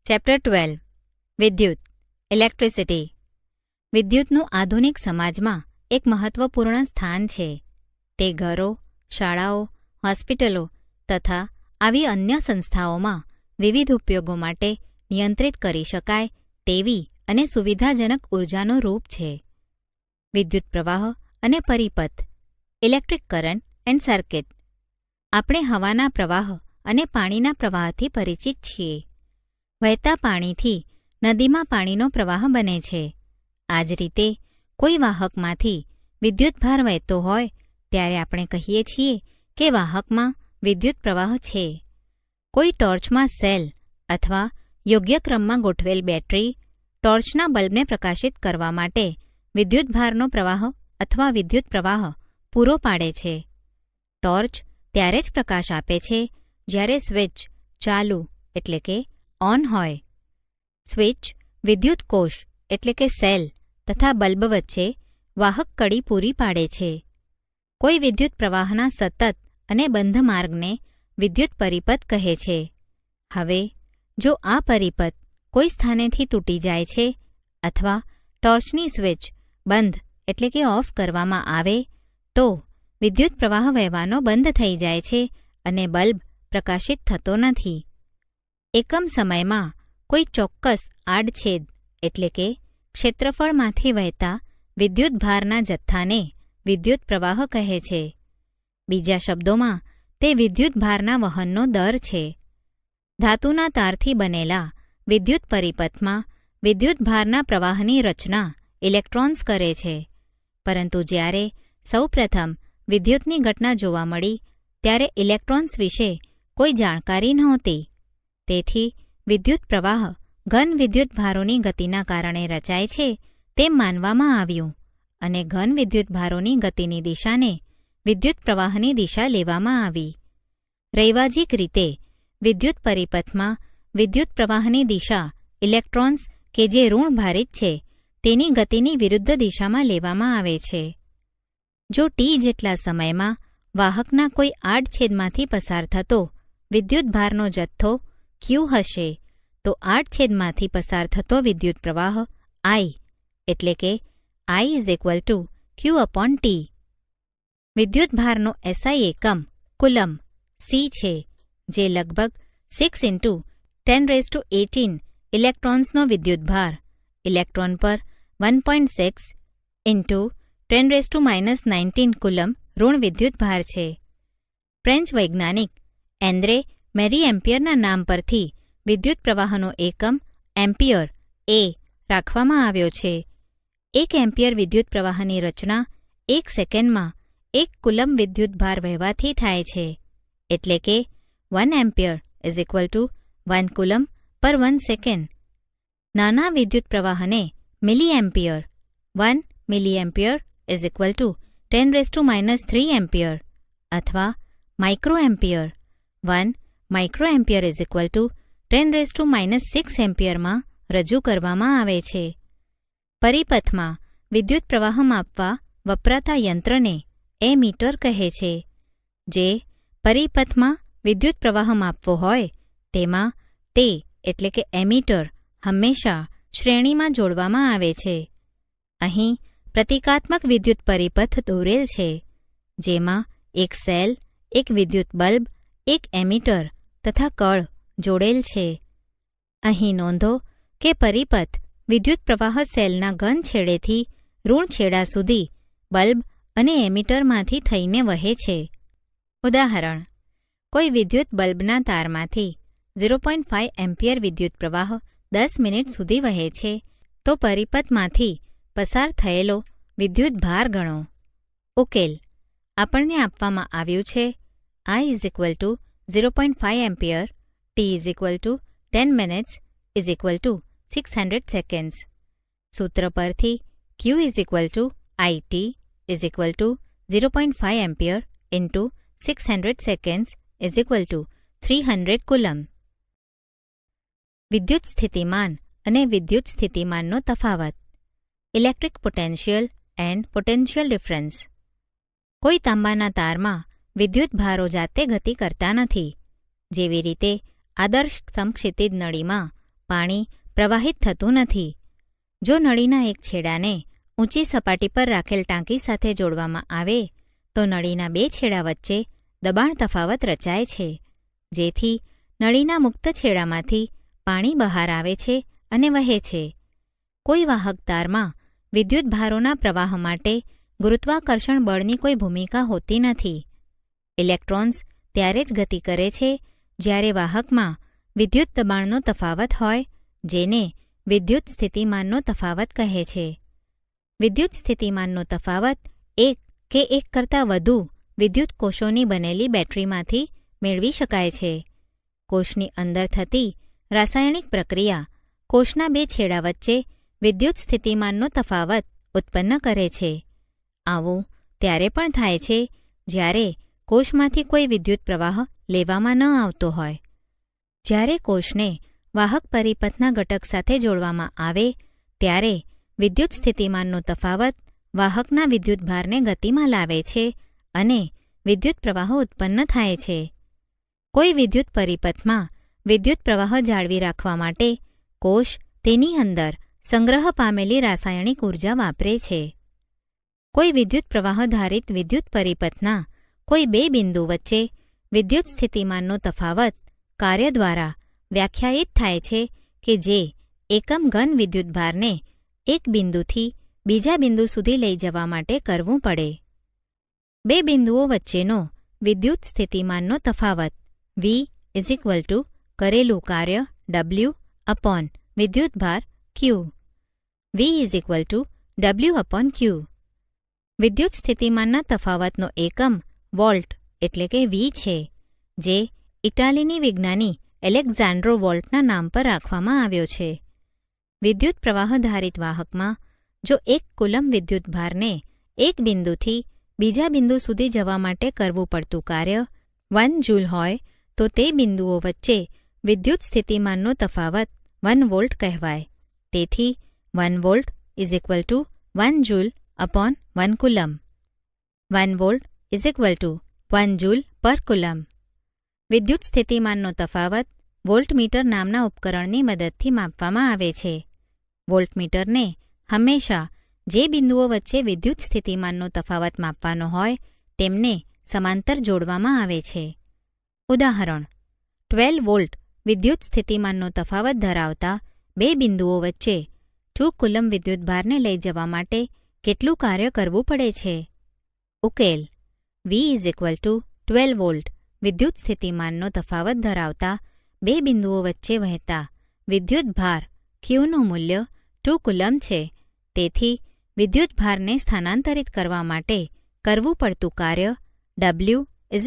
Chapter 12 વિદ્યુત electricity. વિદ્યુતનું આધુનિક સમાજમાં એક મહત્વપૂર્ણ સ્થાન છે. તે ઘરો, શાળાઓ, હોસ્પિટલો તથા આવી અન્ય સંસ્થાઓમાં વિવિધ ઉપયોગો માટે નિયંત્રિત કરી શકાય તેવી અને સુવિધાજનક ઉર્જાનું રૂપ છે. વિદ્યુત પ્રવાહ અને પરિપથ, ઇલેક્ટ્રિક કરન્ટ એન્ડ સર્કિટ. આપણે હવાના પ્રવાહ અને પાણીના પ્રવાહથી પરિચિત છીએ. વહેતા પાણીથી નદીમાં પાણીનો પ્રવાહ બને છે. આ જ રીતે કોઈ વાહકમાંથી વિદ્યુતભાર વહેતો હોય ત્યારે આપણે કહીએ છીએ કે વાહકમાં વિદ્યુત પ્રવાહ છે. કોઈ ટોર્ચમાં સેલ અથવા યોગ્ય ક્રમમાં ગોઠવેલ બેટરી ટોર્ચના બલ્બને પ્રકાશિત કરવા માટે વિદ્યુતભારનો પ્રવાહ અથવા વિદ્યુત પ્રવાહ પૂરો પાડે છે. ટોર્ચ ત્યારે જ પ્રકાશ આપે છે જ્યારે સ્વિચ ચાલુ એટલે કે ઓન હોય. સ્વિચ વિદ્યુત કોષ એટલે કે સેલ તથા બલ્બ વચ્ચે વાહક કડી પૂરી પાડે છે. કોઈ વિદ્યુત પ્રવાહના સતત અને બંધ માર્ગને વિદ્યુત પરિપથ કહે છે. હવે જો આ પરિપથ કોઈ સ્થાનેથી તૂટી જાય છે અથવા ટોર્ચની સ્વિચ બંધ એટલે કે ઓફ કરવામાં આવે તો વિદ્યુત પ્રવાહ વહેવાનો બંધ થઈ જાય છે અને બલ્બ પ્રકાશિત થતો નથી. એકમ સમયમાં કોઈ ચોક્કસ આડછેદ એટલે કે ક્ષેત્રફળમાંથી વહેતા વિદ્યુતભારના જથ્થાને વિદ્યુત પ્રવાહ કહે છે. બીજા શબ્દોમાં તે વિદ્યુતભારના વહનનો દર છે. ધાતુના તારથી બનેલા વિદ્યુત પરિપથમાં વિદ્યુતભારના પ્રવાહની રચના ઇલેક્ટ્રોન્સ કરે છે. પરંતુ જ્યારે સૌપ્રથમ વિદ્યુતની ઘટના જોવા મળી ત્યારે ઇલેક્ટ્રોન્સ વિશે કોઈ જાણકારી નહોતી. તેથી વિદ્યુત પ્રવાહ ઘન વિદ્યુતભારોની ગતિના કારણે રચાય છે તેમ માનવામાં આવ્યું અને ઘન વિદ્યુતભારોની ગતિની દિશાને વિદ્યુત પ્રવાહની દિશા લેવામાં આવી. રૈવાજિક રીતે વિદ્યુત પરિપથમાં વિદ્યુત પ્રવાહની દિશા ઇલેક્ટ્રોન્સ કે જે ઋણભારિત છે તેની ગતિની વિરુદ્ધ દિશામાં લેવામાં આવે છે. જો ટી જેટલા સમયમાં વાહકના કોઈ આડછેદમાંથી પસાર થતો વિદ્યુતભારનો જથ્થો Q હશે તો આડછેદમાંથી પસાર થતો વિદ્યુત પ્રવાહ I એટલે કે I=Q/T. વિદ્યુતભારનો SI એકમ કુલમ C છે જે લગભગ 6 × 1018 ઇલેક્ટ્રોન્સનો વિદ્યુતભાર ઇલેક્ટ્રોન પર 1.6 × 10⁻⁻19 કુલમ ઋણ વિદ્યુતભાર છે. ફ્રેન્ચ વૈજ્ઞાનિક એન્દ્રે મેરી એમ્પિયરના નામ પરથી વિદ્યુત પ્રવાહનો એકમ એમ્પિયર A રાખવામાં આવ્યો છે. 1 એમ્પિયર વિદ્યુત પ્રવાહની રચના 1 સેકન્ડમાં 1 કુલમ વિદ્યુતભાર વહેવાથી થાય છે. એટલે કે 1 એમ્પિયર = 1 કુલમ પર 1 સેકન્ડ. નાના વિદ્યુત પ્રવાહને મિલીએમ્પિયર 1 મિલીએમ્પિયર = 10⁻³ એમ્પિયર અથવા માઇક્રોએમ્પિયર 1 માઇક્રોએમ્પિયર = 10⁻⁻6 એમ્પિયરમાં રજૂ કરવામાં આવે છે. પરિપથમાં વિદ્યુત પ્રવાહ માપવા વપરાતા યંત્રને એમીટર કહે છે. જે પરિપથમાં વિદ્યુત પ્રવાહ માપવો હોય તેમાં તે એટલે કે એમીટર હંમેશા શ્રેણીમાં જોડવામાં આવે છે. અહીં પ્રતિકાત્મક વિદ્યુત પરિપથ દોરેલ છે જેમાં એક સેલ, એક વિદ્યુત બલ્બ, એક એમીટર તથા કળ જોડેલ છે. અહીં નોંધો કે પરિપથ વિદ્યુત પ્રવાહ સેલના ઘન છેડેથી ઋણ છેડા સુધી બલ્બ અને એમીટરમાંથી થઈને વહે છે. ઉદાહરણ: કોઈ વિદ્યુત બલ્બના તારમાંથી 0.5 એમ્પિયર વિદ્યુત પ્રવાહ 10 મિનિટ સુધી વહે છે તો પરિપથમાંથી પસાર થયેલો વિદ્યુતભાર ગણો. ઉકેલ: આપણને આપવામાં આવ્યું છે I = 0.5 ampere, T = 10 minutes = 600 seconds. સૂત્ર પરથી Q = IT = 0.5 ampere × 600 seconds = 300 coulomb. વિદ્યુત સ્થિતિમાન અને વિદ્યુત સ્થિતિમાનનો તફાવત. Electric potential and potential difference. કોઈ તાંબાના તારમાં વિદ્યુતભારો જાતે ગતિ કરતા નથી. જેવી રીતે આદર્શ સમક્ષિતિજ નળીમાં પાણી પ્રવાહિત થતું નથી. જો નળીના એક છેડાને ઊંચી સપાટી પર રાખેલ ટાંકી સાથે જોડવામાં આવે તો નળીના બે છેડા વચ્ચે દબાણ તફાવત રચાય છે, જેથી નળીના મુક્ત છેડામાંથી પાણી બહાર આવે છે અને વહે છે. કોઈ વાહક તારમાં વિદ્યુત ભારોના પ્રવાહ માટે ગુરુત્વાકર્ષણ બળની કોઈ ભૂમિકા હોતી નથી. ઇલેક્ટ્રોન્સ ત્યારે જ ગતિ કરે છે જ્યારે વાહકમાં વિદ્યુત દબાણનો તફાવત હોય, જેને વિદ્યુત સ્થિતિમાનનો તફાવત કહે છે. વિદ્યુત સ્થિતિમાનનો તફાવત એક કે એક કરતાં વધુ વિદ્યુત કોષોની બનેલી બેટરીમાંથી મેળવી શકાય છે. કોષની અંદર થતી રાસાયણિક પ્રક્રિયા કોષના બે છેડા વચ્ચે વિદ્યુત સ્થિતિમાનનો તફાવત ઉત્પન્ન કરે છે. આવું ત્યારે પણ થાય છે જ્યારે કોષમાંથી કોઈ વિદ્યુત પ્રવાહ લેવામાં ન આવતો હોય. જ્યારે કોષને વાહક પરિપથના ઘટક સાથે જોડવામાં આવે ત્યારે વિદ્યુત સ્થિતિમાનનો તફાવત વાહકના વિદ્યુતભારને ગતિમાં લાવે છે અને વિદ્યુત પ્રવાહ ઉત્પન્ન થાય છે. કોઈ વિદ્યુત પરિપથમાં વિદ્યુત પ્રવાહ જાળવી રાખવા માટે કોષ તેની અંદર સંગ્રહ પામેલી રાસાયણિક ઉર્જા વાપરે છે. કોઈ વિદ્યુત પ્રવાહધારિત વિદ્યુત પરિપથના કોઈ બે બિંદુ વચ્ચે વિદ્યુત સ્થિતિમાનનો તફાવત કાર્ય દ્વારા વ્યાખ્યાયિત થાય છે કે જે એકમ ઘન વિદ્યુતભારને એક બિંદુથી બીજા બિંદુ સુધી લઈ જવા માટે કરવું પડે. બે બિંદુઓ વચ્ચેનો વિદ્યુત સ્થિતિમાનનો તફાવત V કરેલું કાર્ય W અપોન વિદ્યુતભાર Q. V W/Q. વિદ્યુત સ્થિતિમાનના તફાવતનો એકમ વોલ્ટ એટલે કે V છે, જે ઇટાલીની વિજ્ઞાની એલેક્ઝાન્ડ્રો વોલ્ટના નામ પર રાખવામાં આવ્યો છે. વિદ્યુત પ્રવાહધારિત વાહકમાં જો એક કુલમ વિદ્યુતભારને એક બિંદુથી બીજા બિંદુ સુધી જવા માટે કરવું પડતું કાર્ય 1 જૂલ હોય તો તે બિંદુઓ વચ્ચે વિદ્યુત સ્થિતિમાનનો તફાવત 1 વોલ્ટ કહેવાય. તેથી 1 volt = 1 joule upon 1 coulomb. 1 volt = 1 joule પર કુલમ. વિદ્યુત સ્થિતિમાનનો તફાવત વોલ્ટમીટર નામના ઉપકરણની મદદથી માપવામાં આવે છે. વોલ્ટમીટરને હંમેશા જે બિંદુઓ વચ્ચે વિદ્યુત સ્થિતિમાનનો તફાવત માપવાનો હોય તેમને સમાંતર જોડવામાં આવે છે. ઉદાહરણ: 12 વોલ્ટ વિદ્યુત સ્થિતિમાનનો તફાવત ધરાવતા બે બિંદુઓ વચ્ચે 2 કુલમ વિદ્યુતભારને લઈ જવા માટે કેટલું કાર્ય કરવું પડે છે? ઉકેલ: V = 12 વોલ્ટ વિદ્યુત સ્થિતિમાનનો તફાવત ધરાવતા બે બિંદુઓ વચ્ચે વહેતા વિદ્યુતભાર Qનું મૂલ્ય 2 કુલમ છે. તેથી વિદ્યુતભારને સ્થાનાંતરિત કરવા માટે કરવું પડતું કાર્ય W =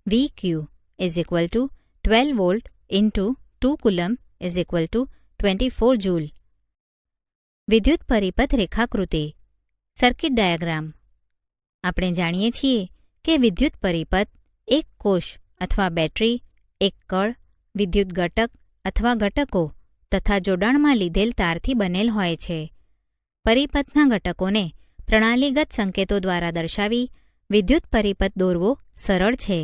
VQ = 12 volt × 2 coulomb = 24 joule. વિદ્યુત પરિપથ રેખાકૃતિ સર્કિટ ડાયાગ્રામ. આપણે જાણીએ છીએ કે વિદ્યુત પરિપથ એક કોષ અથવા બેટરી, એક કળ, વિદ્યુત ઘટક અથવા ઘટકો તથા જોડાણમાં લીધેલ તારથી બનેલ હોય છે. પરિપથના ઘટકોને પ્રણાલીગત સંકેતો દ્વારા દર્શાવી વિદ્યુત પરિપથ દોરવો સરળ છે.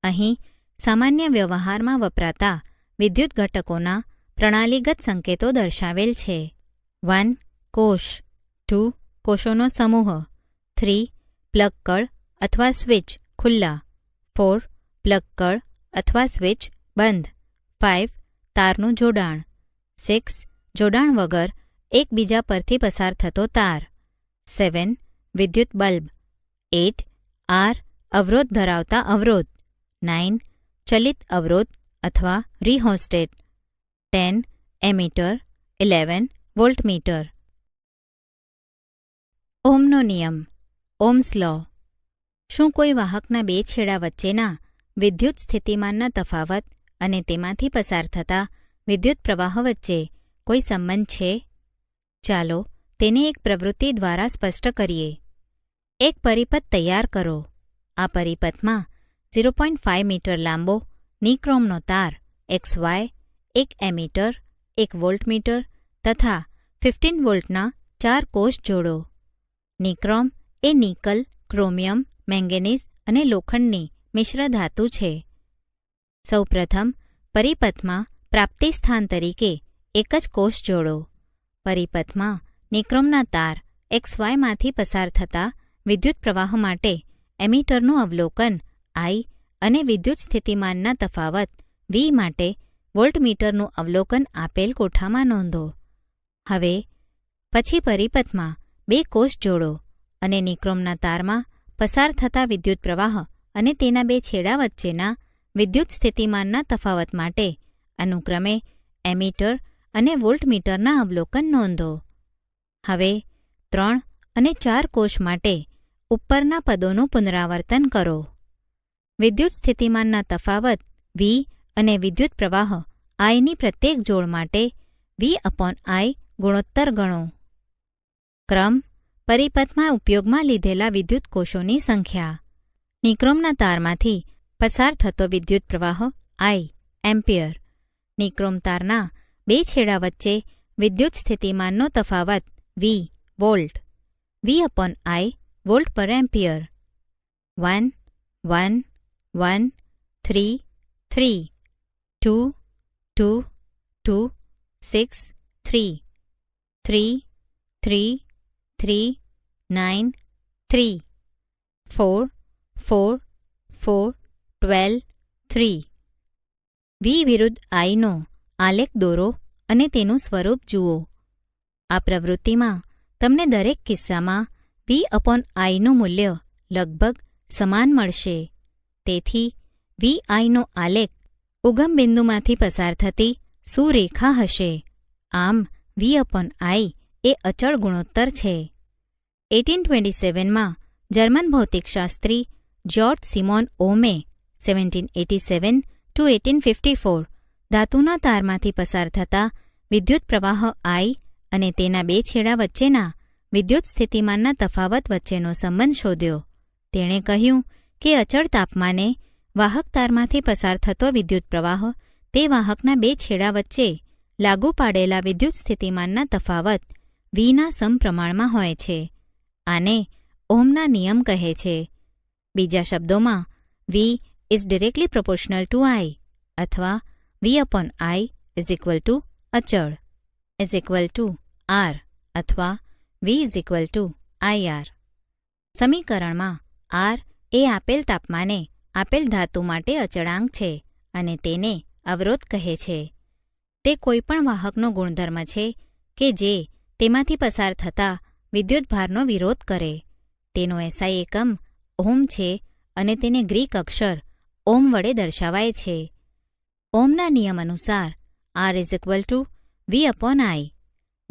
અહીં સામાન્ય વ્યવહારમાં વપરાતા વિદ્યુત ઘટકોના પ્રણાલીગત સંકેતો દર્શાવેલ છે. 1. કોષ 2. કોષોનો સમૂહ 3. પ્લગ કળ અથવા સ્વિચ ખુલ્લા 4. પ્લગ કળ અથવા સ્વિચ બંધ 5. તારનું જોડાણ 6. જોડાણ વગર એકબીજા પરથી પસાર થતો તાર 7. વિદ્યુત બલ્બ 8. R અવરોધ ધરાવતા અવરોધ 9. ચલિત અવરોધ અથવા રિહોસ્ટેટ 10. એમીટર 11. વોલ્ટમીટર. ઓહ્મનો નિયમ ઓહ્મ્સ લો. શું કોઈ વાહકના બે છેડા વચ્ચેના વિદ્યુત સ્થિતિમાનના તફાવત અને તેમાંથી પસાર થતા વિદ્યુત પ્રવાહ વચ્ચે કોઈ સંબંધ છે? ચાલો તેને એક પ્રવૃત્તિ દ્વારા સ્પષ્ટ કરીએ. એક પરિપથ તૈયાર કરો. આ પરિપથમાં 0.5 મીટર લાંબો નિક્રોમનો તાર XY, એક એમીટર, એક વોલ્ટમીટર તથા 15 વોલ્ટના 4 કોષ જોડો. નિક્રોમ એ નિકલ, ક્રોમિયમ, મેંગેનીઝ અને લોખંડની મિશ્ર ધાતુ છે. સૌપ્રથમ પરિપથમાં પ્રાપ્તિ સ્થાન તરીકે એક જ કોષ જોડો. પરિપથમાં નિક્રોમના તાર XYમાંથી પસાર થતા વિદ્યુત પ્રવાહ માટે એમીટરનું અવલોકન I અને વિદ્યુત સ્થિતિમાનના તફાવત V માટે વોલ્ટમીટરનું અવલોકન આપેલ કોઠામાં નોંધો. હવે પછી પરિપથમાં બે કોષ જોડો અને નિક્રોમના તારમાં પસાર થતા વિદ્યુત પ્રવાહ અને તેના બે છેડા વચ્ચેના વિદ્યુત સ્થિતિમાનના તફાવત માટે અનુક્રમે એમીટર અને વોલ્ટમીટરના અવલોકન નોંધો. હવે 3 અને 4 કોષ માટે ઉપરના પદોનું પુનરાવર્તન કરો. વિદ્યુત સ્થિતિમાનના તફાવત V અને વિદ્યુત પ્રવાહ Iની પ્રત્યેક જોડ માટે V/I ગુણોત્તર ગણો. ક્રમ પરિપથમાં ઉપયોગમાં લીધેલા વિદ્યુત કોષોની સંખ્યા. નિક્રોમના તારમાંથી પસાર થતો વિદ્યુત પ્રવાહ I એમ્પિયર. નિક્રોમ તારના બે છેડા વચ્ચે વિદ્યુત સ્થિતિમાનનો તફાવત V વોલ્ટ. V/I વોલ્ટ પર એમ્પિયર. 1 1 1 3 3 2 2 2 6 3 3 3 3 9 3 4 4 4 12 3. V વિરુદ્ધ Iનો આલેખ દોરો અને તેનું સ્વરૂપ જુઓ. આ પ્રવૃત્તિમાં તમને દરેક કિસ્સામાં V/Iનું મૂલ્ય લગભગ સમાન મળશે. તેથી VIનો આલેખ ઉગમ બિંદુમાંથી પસાર થતી સુરેખા હશે. આમ V/I એ અચળ ગુણોત્તર છે. 1827માં જર્મન ભૌતિકશાસ્ત્રી જ્યોર્જ સિમોન ઓહમે 1787 to 1854 ધાતુના તારમાંથી પસાર થતા વિદ્યુત પ્રવાહ I અને તેના બે છેડા વચ્ચેના વિદ્યુત સ્થિતિમાનના તફાવત વચ્ચેનો સંબંધ શોધ્યો. તેણે કહ્યું કે અચળ તાપમાને વાહક તારમાંથી પસાર થતો વિદ્યુત પ્રવાહ તે વાહકના બે છેડા વચ્ચે લાગુ પાડેલા વિદ્યુત સ્થિતિમાનના તફાવત Vના સમપ્રમાણમાં હોય છે. આને ઓહમના નિયમ કહે છે. બીજા શબ્દોમાં V is directly proportional to I અથવા V/I is equal to અચળ is equal to R અથવા V is equal to IR. સમીકરણમાં R એ આપેલ તાપમાને આપેલ ધાતુ માટે અચળાંક છે અને તેને અવરોધ કહે છે. તે કોઈપણ વાહકનો ગુણધર્મ છે કે જે તેમાંથી પસાર થતા વિદ્યુતભારનો વિરોધ કરે. તેનો SI એકમ ઓહ્મ છે અને તેને ગ્રીક અક્ષર ઓહ્મ વડે દર્શાવાય છે. ઓહ્મના નિયમ અનુસાર R is equal to V/I.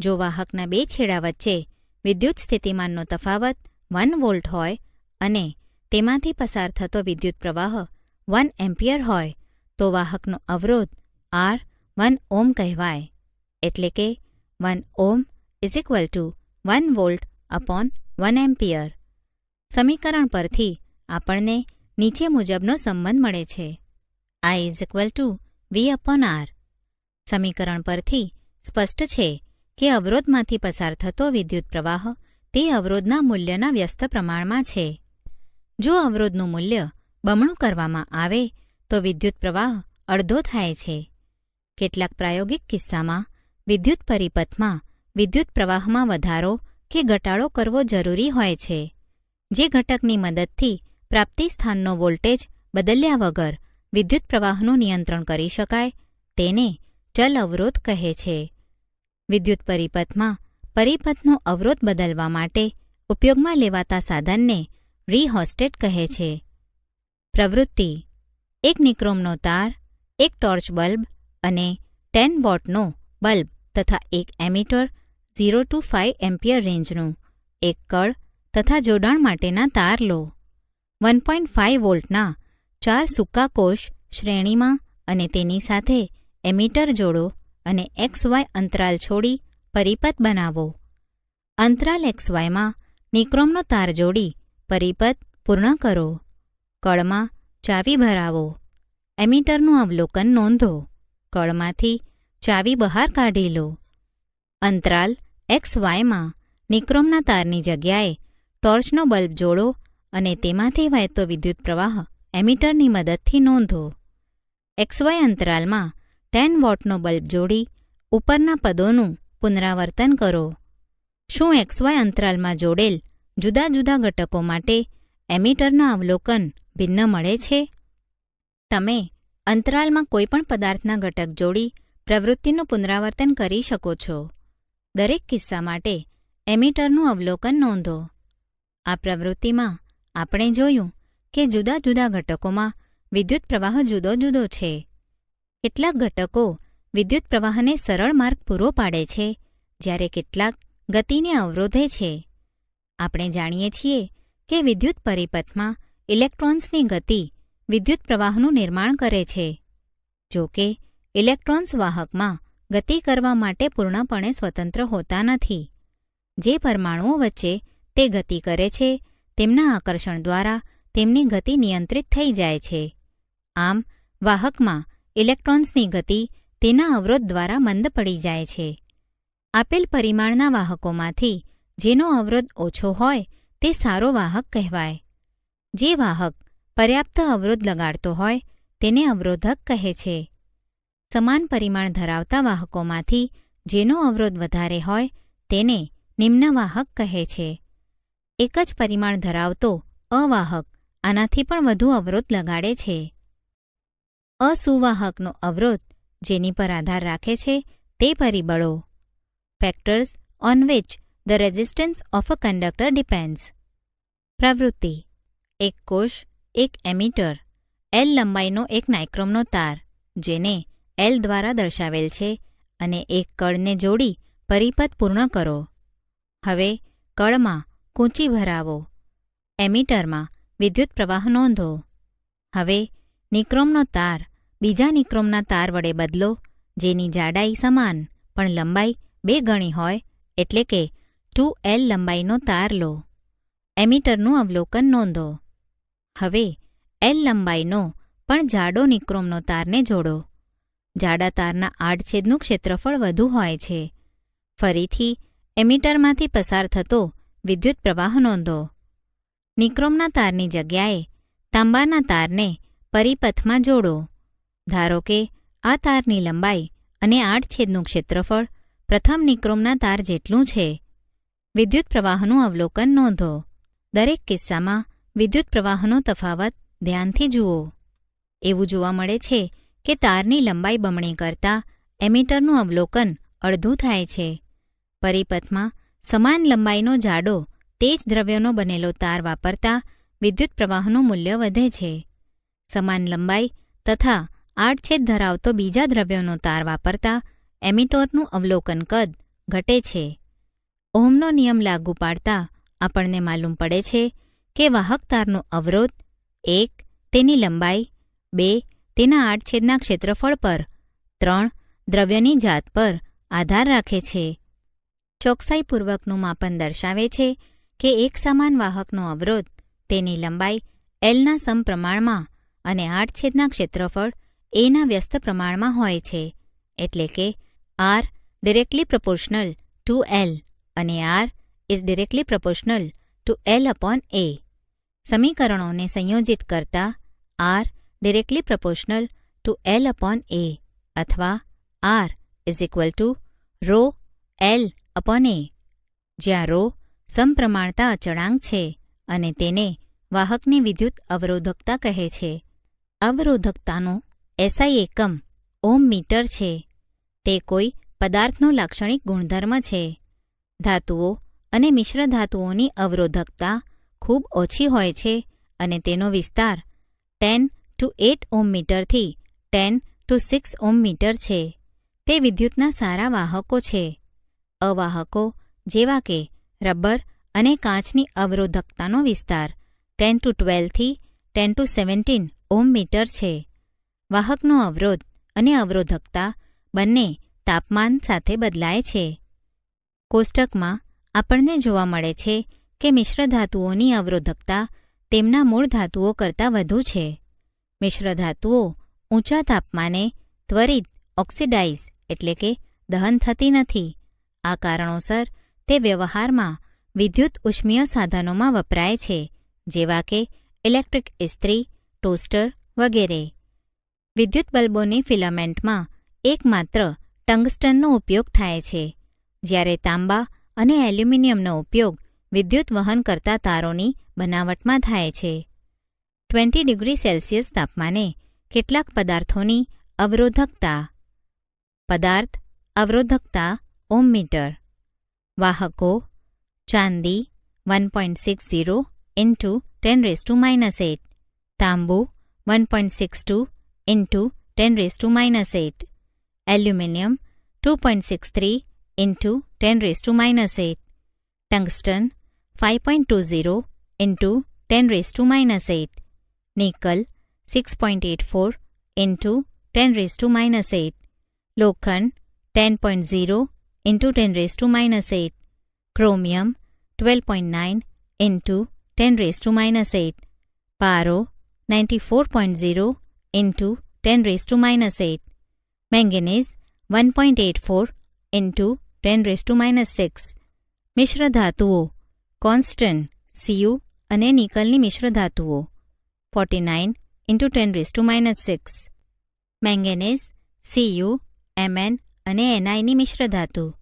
જો વાહકના બે છેડા વચ્ચે વિદ્યુત સ્થિતિમાનનો તફાવત 1 વોલ્ટ હોય અને તેમાંથી પસાર થતો વિદ્યુત પ્રવાહ 1 એમ્પિયર હોય તો વાહકનો અવરોધ R 1 ઓહ્મ કહેવાય. એટલે કે 1 ohm is equal to 1 volt upon 1 ampere. સમીકરણ પરથી આપણને નીચે મુજબનો સંબંધ મળે છે. I is equal to V/R. સમીકરણ પરથી સ્પષ્ટ છે કે અવરોધમાંથી પસાર થતો વિદ્યુત પ્રવાહ તે અવરોધના મૂલ્યના વ્યસ્ત પ્રમાણમાં છે. જો અવરોધનું મૂલ્ય બમણું કરવામાં આવે તો વિદ્યુત પ્રવાહ અડધો થાય છે. કેટલાક પ્રાયોગિક કિસ્સામાં વિદ્યુત પરિપથમાં વિદ્યુત પ્રવાહમાં વધારો કે ઘટાડો કરવો જરૂરી હોય છે. જે ઘટકની મદદથી પ્રાપ્તિ સ્થાનનો વોલ્ટેજ બદલ્યા વગર વિદ્યુત પ્રવાહનું નિયંત્રણ કરી શકાય તેને ચલ અવરોધ કહે છે. વિદ્યુત પરિપથમાં પરિપથનો અવરોધ બદલવા માટે ઉપયોગમાં લેવાતા સાધનને રિહોસ્ટેટ કહે છે. પ્રવૃત્તિ: એક નિક્રોમનો તાર, એક ટોર્ચ બલ્બ અને 10 વોટનો બલ્બ તથા એક એમીટર 0 to 5 એમ્પિયર રેન્જનું એક કળ તથા જોડાણ માટેના તાર લો. 1.5 વોલ્ટના 4 સૂકા કોષ શ્રેણીમાં અને તેની સાથે એમીટર જોડો અને XY અંતરાલ છોડી પરિપથ બનાવો. અંતરાલ XYમાં નિક્રોમનો તાર જોડી પરિપથ પૂર્ણ કરો. કળમાં ચાવી ભરાવો. એમીટરનું અવલોકન નોંધો. કળમાંથી ચાવી બહાર કાઢી લો. અંતરાલ XYમાં નિક્રોમના તારની જગ્યાએ ટોર્ચનો બલ્બ જોડો અને તેમાંથી વહેતો વિદ્યુત પ્રવાહ એમીટરની મદદથી નોંધો. XY અંતરાલમાં 10 વોટનો બલ્બ જોડી ઉપરના પદોનું પુનરાવર્તન કરો. શું XY અંતરાલમાં જોડેલ જુદા જુદા ઘટકો માટે એમીટરના અવલોકન ભિન્ન મળે છે? તમે અંતરાલમાં કોઈપણ પદાર્થના ઘટક જોડી પ્રવૃત્તિનું પુનરાવર્તન કરી શકો છો. દરેક કિસ્સા માટે એમીટરનું અવલોકન નોંધો. આ પ્રવૃત્તિમાં આપણે જોયું કે જુદા જુદા ઘટકોમાં વિદ્યુત પ્રવાહ જુદો જુદો છે. કેટલાક ઘટકો વિદ્યુત પ્રવાહને સરળ માર્ગ પૂરો પાડે છે, જ્યારે કેટલાક ગતિને અવરોધે છે. આપણે જાણીએ છીએ કે વિદ્યુત પરિપથમાં ઇલેક્ટ્રોન્સની ગતિ વિદ્યુત પ્રવાહનું નિર્માણ કરે છે. જો કે ઇલેક્ટ્રોન્સ વાહકમાં ગતિ કરવા માટે પૂર્ણપણે સ્વતંત્ર હોતા નથી. જે પરમાણુઓ વચ્ચે તે ગતિ કરે છે તેમના આકર્ષણ દ્વારા તેમની ગતિ નિયંત્રિત થઈ જાય છે. આમ વાહકમાં ઇલેક્ટ્રોન્સની ગતિ તેના અવરોધ દ્વારા મંદ પડી જાય છે. આપેલ પરિમાણના વાહકોમાંથી જેનો અવરોધ ઓછો હોય તે સારો વાહક કહેવાય. જે વાહક પર્યાપ્ત અવરોધ લગાડતો હોય તેને અવરોધક કહે છે. સમાન પરિમાણ ધરાવતા વાહકોમાંથી જેનો અવરોધ વધારે હોય તેને નિમ્ન વાહક કહે છે. એક જ પરિમાણ ધરાવતો અવાહક આનાથી પણ વધુ અવરોધ લગાડે છે. અસુવાહકનો અવરોધ જેની પર આધાર રાખે છે તે પરિબળો. Factors on which the resistance of a conductor depends. પ્રવૃત્તિ: એક કોષ, એક એમીટર, L લંબાઈનો એક નાઇક્રોમનો તાર જેને L દ્વારા દર્શાવેલ છે અને એક કળને જોડી પરિપથ પૂર્ણ કરો. હવે કળમાં કૂંચી ભરાવો. એમીટરમાં વિદ્યુત પ્રવાહ નોંધો. હવે નિક્રોમનો તાર બીજા નિક્રોમના તાર વડે બદલો જેની જાડાઈ સમાન પણ લંબાઈ 2 ગણી હોય, એટલે કે 2L લંબાઈનો તાર લો. એમીટરનું અવલોકન નોંધો. હવે L લંબાઈનો પણ જાડો નિક્રોમનો તારને જોડો. જાડા તારના આડછેદનું ક્ષેત્રફળ વધુ હોય છે. ફરીથી એમીટરમાંથી પસાર થતો વિદ્યુત પ્રવાહ નોંધો. નિક્રોમના તારની જગ્યાએ તાંબાના તારને પરિપથમાં જોડો. ધારો કે આ તારની લંબાઈ અને આડછેદનું ક્ષેત્રફળ પ્રથમ નિક્રોમના તાર જેટલું છે. વિદ્યુત પ્રવાહનું અવલોકન નોંધો. દરેક કિસ્સામાં વિદ્યુત પ્રવાહનો તફાવત ધ્યાનથી જુઓ. એવું જોવા મળે છે કે તારની લંબાઈ બમણી કરતાં એમીટરનું અવલોકન અડધું થાય છે. પરિપથમાં સમાન લંબાઈનો જાડો તે જ દ્રવ્યનો બનેલો તાર વાપરતા વિદ્યુત પ્રવાહનું મૂલ્ય વધે છે. સમાન લંબાઈ તથા આડછેદ ધરાવતો બીજા દ્રવ્યનો તાર વાપરતા એમીટરનું અવલોકન કદ ઘટે છે. ઓહમનો નિયમ લાગુ પાડતા આપણને માલુમ પડે છે કે વાહક તારનો અવરોધ 1. તેની લંબાઈ 2. તેના આડછેદના ક્ષેત્રફળ પર 3. દ્રવ્યની જાત પર આધાર રાખે છે. ચોકસાઈપૂર્વકનું માપન દર્શાવે છે કે એક સમાન વાહકનો અવરોધ તેની લંબાઈ Lના સમપ્રમાણમાં અને આડછેદના ક્ષેત્રફળ Aના વ્યસ્ત પ્રમાણમાં હોય છે. એટલે કે R directly proportional two L અને R is directly proportional two L/A. સમીકરણોને સંયોજિત કરતા R directly proportional two L/A અથવા R is equal two ρ L/A, જ્યાં ρ સમપ્રમાણતા અચળાંક છે અને તેને વાહકની વિદ્યુત અવરોધકતા કહે છે. અવરોધકતાનો SI એકમ ઓહ્મ મીટર છે. તે કોઈ પદાર્થનો લાક્ષણિક ગુણધર્મ છે. ધાતુઓ અને મિશ્ર ધાતુઓની અવરોધકતા ખૂબ ઓછી હોય છે અને તેનો વિસ્તાર 10 to 8 ઓહ્મ મીટરથી 10 to 6 ઓહ્મ મીટર છે. તે વિદ્યુતના સારા વાહકો છે. અવાહકો જેવા કે રબર અને કાચની અવરોધકતાનો વિસ્તાર 10 to 12 થી 10 to 17 ઓહ્મ મીટર છે. વાહકનો અવરોધ અને અવરોધકતા બંને તાપમાન સાથે બદલાય છે. કોષ્ટકમાં આપણને જોવા મળે છે કે મિશ્ર ધાતુઓની અવરોધકતા તેમના મૂળ ધાતુઓ કરતાં વધુ છે. મિશ્ર ધાતુઓ ઊંચા તાપમાને ત્વરિત ઓક્સિડાઇઝ એટલે કે દહન થતી નથી. આ કારણોસર તે વ્યવહારમાં વિદ્યુત ઉષ્મીય સાધનોમાં વપરાય છે, જેવા કે ઇલેક્ટ્રિક ઇસ્ત્રી, ટોસ્ટર વગેરે. વિદ્યુત બલ્બોની ફિલામેન્ટમાં એકમાત્ર ટંગસ્ટનનો ઉપયોગ થાય છે, જ્યારે તાંબા અને એલ્યુમિનિયમનો ઉપયોગ વિદ્યુત વહન કરતા તારોની બનાવટમાં થાય છે. 20 ડિગ્રી સેલ્સિયસ તાપમાને કેટલાક પદાર્થોની અવરોધકતા. પદાર્થ અવરોધકતા ઓહ્મ મીટર. વાહકો: ચાંદી 1.60 × 10⁻⁸, તાંબુ 1.62 × 10⁻⁸, એલ્યુમિનિયમ 2.63 × 10⁻⁸, ટંગસ્ટન 5.20 × 10⁻⁸, નિકલ 6.84 × 10⁻⁸, લોખંડ 10.0 × 10⁻⁸, ક્રોમિયમ 12.9 × 10⁻⁸, પારો 94.0 × 10⁻⁸, મેંગેનીઝ 1.84 × 10⁻⁶. મિશ્રધાતુઓ: કોન્સ્ટન Cu અને નિકલની મિશ્રધાતુઓ 49 × 10⁻⁶, મેંગેનીઝ Cu, Mn અને Ni ની મિશ્રધાતુ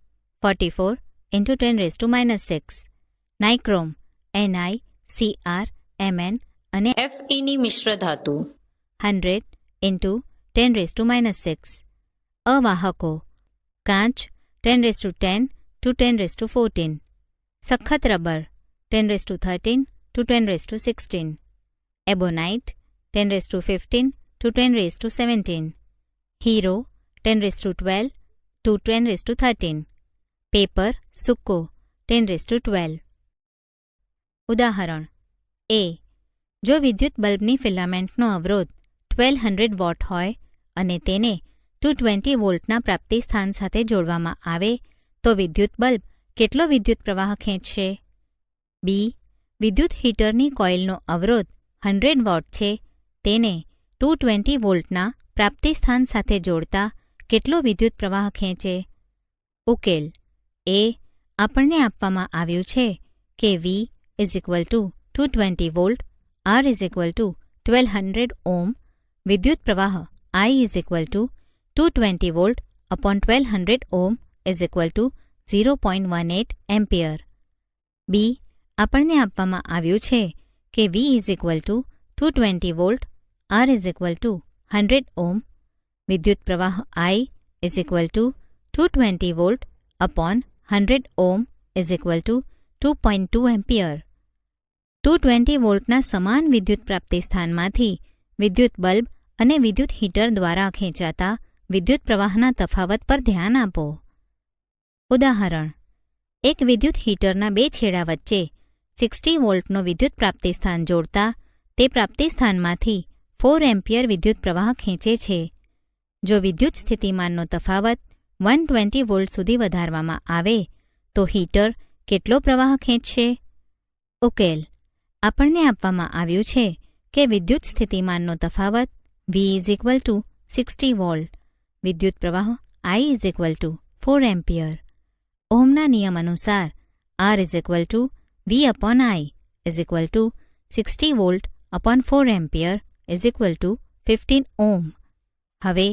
44 × 10⁻⁶, નાઇક્રોમ Ni, Cr, Mn અને Fe ની મિશ્રધાતુ 100 × 10⁻⁶. અવાહકો: કાચ 1010 to 1014, સખત rubber 1013 to 1016, એબોનાઇટ 1015 to 1017, hero 1012 to 1013, paper સૂકો 1012. ઉદાહરણ: એ. જો વિદ્યુત બલ્બની ફિલામેન્ટનો અવરોધ 1200 વોટ હોય અને તેને 220 વોલ્ટના પ્રાપ્તિસ્થાન સાથે જોડવામાં આવે તો વિદ્યુત બલ્બ કેટલો વિદ્યુત પ્રવાહ ખેંચશે? બી. વિદ્યુત હીટરની કોઇલનો અવરોધ 100 વોટ છે, તેને 220 વોલ્ટના પ્રાપ્તિસ્થાન સાથે જોડતા કેટલો વિદ્યુત પ્રવાહ ખેંચે? ઉકેલ: એ. આપણને આપવામાં આવ્યું છે કે V = 220 વોલ્ટ, R = 1200 ઓહ્મ, વિદ્યુત પ્રવાહ I = 220 volt upon 1200 ohm = 0.18 ampere. B. આપણને આપવામાં આવ્યું છે કે V = 220 વોલ્ટ, R = 100 ઓહ્મ, વિદ્યુત પ્રવાહ I = 220 volt upon 100 ohm = 2.2 ampere. 220 વોલ્ટના સમાન વિદ્યુત પ્રાપ્તિસ્થાનમાંથી વિદ્યુત બલ્બ અને વિદ્યુત હીટર દ્વારા ખેંચાતા વિદ્યુત પ્રવાહના તફાવત પર ધ્યાન આપો. ઉદાહરણ: એક વિદ્યુત હીટરના બે છેડા વચ્ચે 60 વોલ્ટનો વિદ્યુત પ્રાપ્તિસ્થાન જોડતા તે પ્રાપ્તિસ્થાનમાંથી 4 એમ્પિયર વિદ્યુત પ્રવાહ ખેંચે છે. જો વિદ્યુત સ્થિતિમાનનો તફાવત 120 વોલ્ટ સુધી વધારવામાં આવે તો હીટર કેટલો પ્રવાહ ખેંચશે? ઉકેલ: આપણને આપવામાં આવ્યું છે કે વિદ્યુત સ્થિતિમાનનો તફાવત V = 60 વોલ્ટ, વિદ્યુત પ્રવાહ I = 4 એમ્પિયર. ઓહ્મના નિયમ અનુસાર R = V/I = 60 volt upon 4 ampere = 15 ohm. હવે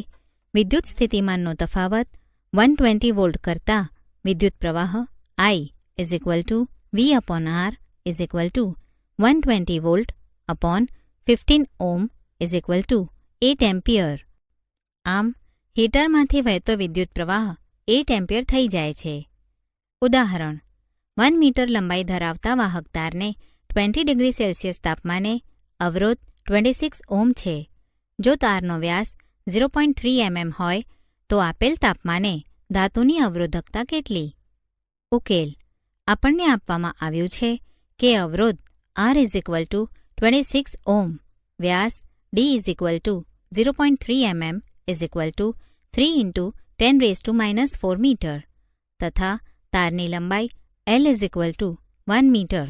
વિદ્યુત સ્થિતિમાનનો તફાવત 120 વોલ્ટ કરતાં વિદ્યુત પ્રવાહ I = V/R = 120 volt upon 15 ohm = 8 ampere. આમ હીટરમાંથી વહેતો વિદ્યુત પ્રવાહ 8 એમ્પિયર થઈ જાય છે. ઉદાહરણ: 1 મીટર લંબાઈ ધરાવતા વાહક તારને 20 ડિગ્રી સેલ્સિયસ તાપમાને અવરોધ 26 ઓહ્મ છે. જો તારનો વ્યાસ 0.3 mm હોય તો આપેલ તાપમાને ધાતુની અવરોધકતા કેટલી? ઉકેલ: આપણને આપવામાં આવ્યું છે કે અવરોધ R = 26 ઓહ્મ, વ્યાસ D = 0.3 mm = 3 × 10⁻⁴ મીટર તથા તારની લંબાઈ L = 1 મીટર.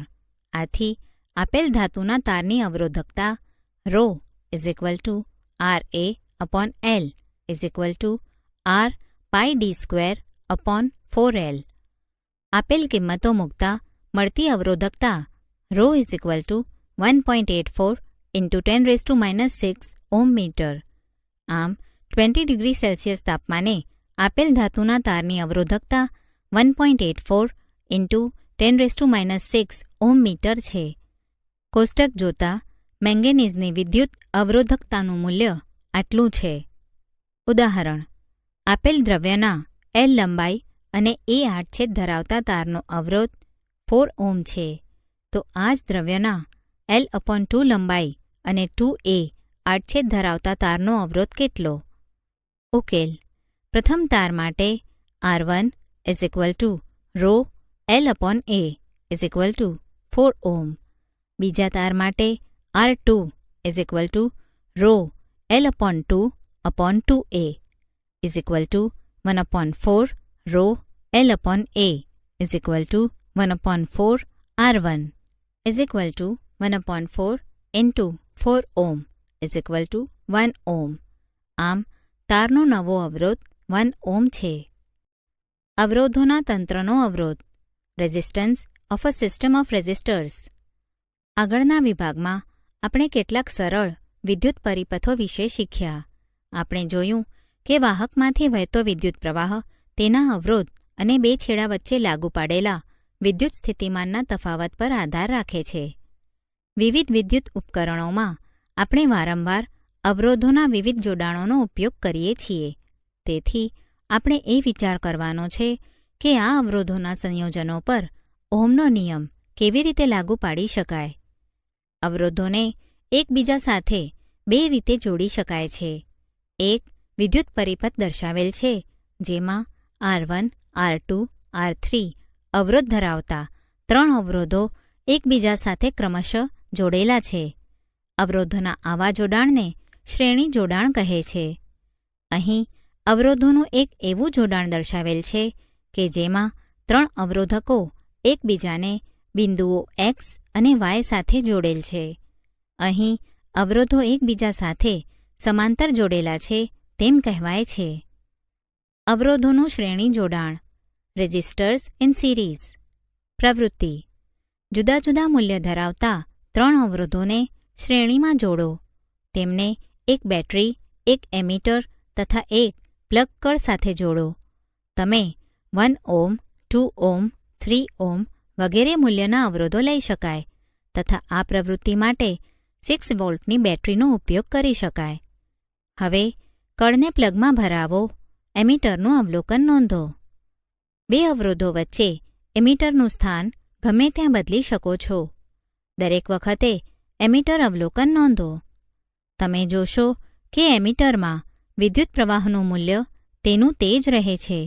આથી આપેલ ધાતુના તારની અવરોધકતા ρ = RA/L = R πd²/4L. આપેલ કિંમતો મૂકતા મળતી અવરોધકતા ρ = 1.84 × 10⁻⁶ ઓહ્મ મીટર. આમ 20°C તાપમાને આપેલ ધાતુના તારની અવરોધકતા 1.84 × 10⁻⁶ ઓહ્મ મીટર છે. કોષ્ટક જોતા મેંગેનીઝની વિદ્યુત અવરોધકતાનું મૂલ્ય આટલું છે. ઉદાહરણ: આપેલ દ્રવ્યના L લંબાઈ અને A આડછેદ ધરાવતા તારનો અવરોધ 4 ઓહ્મ છે, તો આ જ દ્રવ્યના L/2 લંબાઈ અને 2A આડછેદ ધરાવતા તારનો અવરોધ કેટલો? ઉકેલ: પ્રથમ તાર માટે R1 ρ L/A 4 ઓહ્મ, બીજા તાર માટે R2 ρ L/2 2A 1/4 ρ L/A 1/4 R1 1/4 × 4 ohm 1 ohm. આમ તારનો નવો અવરોધ 1 ઓહ્મ છે. અવરોધોના તંત્રનો અવરોધ resistance of a system of resistors. આગળના વિભાગમાં આપણે કેટલાક સરળ વિદ્યુત પરિપથો વિશે શીખ્યા. આપણે જોયું કે વાહકમાંથી વહેતો વિદ્યુત પ્રવાહ તેના અવરોધ અને બે છેડા વચ્ચે લાગુ પાડેલા વિદ્યુત સ્થિતિમાનના તફાવત પર આધાર રાખે છે. વિવિધ વિદ્યુત ઉપકરણોમાં આપણે વારંવાર અવરોધોના વિવિધ જોડાણોનો ઉપયોગ કરીએ છીએ. તેથી આપણે એ વિચાર કરવાનો છે કે આ અવરોધોના સંયોજનો પર ઓહ્મનો નિયમ કેવી રીતે લાગુ પાડી શકાય. અવરોધોને એકબીજા સાથે બે રીતે જોડી શકાય છે. એક વિદ્યુત પરિપથ દર્શાવેલ છે, જેમાં R1, R2, R3 અવરોધ ધરાવતા 3 અવરોધો એકબીજા સાથે ક્રમશઃ જોડેલા છે. અવરોધોના આવા જોડાણને શ્રેણી જોડાણ કહે છે. અહીં અવરોધોનું એક એવું જોડાણ દર્શાવેલ છે કે જેમાં 3 અવરોધકો એકબીજાને બિંદુઓ X અને Y સાથે જોડેલ છે. અહીં અવરોધો એકબીજા સાથે સમાંતર જોડેલા છે તેમ કહેવાય છે. અવરોધોનું શ્રેણી જોડાણ રેઝિસ્ટર્સ ઇન સિરીઝ. પ્રવૃત્તિ: જુદા જુદા મૂલ્ય ધરાવતા 3 અવરોધોને શ્રેણીમાં જોડો. તેમને એક બેટરી, એક એમીટર તથા એક પ્લગ કળ સાથે જોડો. તમે 1 ઓહ્મ, 2 ઓહ્મ, 3 ઓહ્મ વગેરે મૂલ્યના અવરોધો લઈ શકાય તથા આ પ્રવૃત્તિ માટે 6 વોલ્ટની બેટરીનો ઉપયોગ કરી શકાય. હવે કળને પ્લગમાં ભરાવો. એમીટરનું અવલોકન નોંધો. 2 અવરોધો વચ્ચે એમીટરનું સ્થાન ગમે ત્યાં બદલી શકો છો. દરેક વખતે એમીટર અવલોકન નોંધો. તમે જોશો કે એમીટરમાં વિદ્યુત પ્રવાહનું મૂલ્ય તેનું તે જ રહે છે.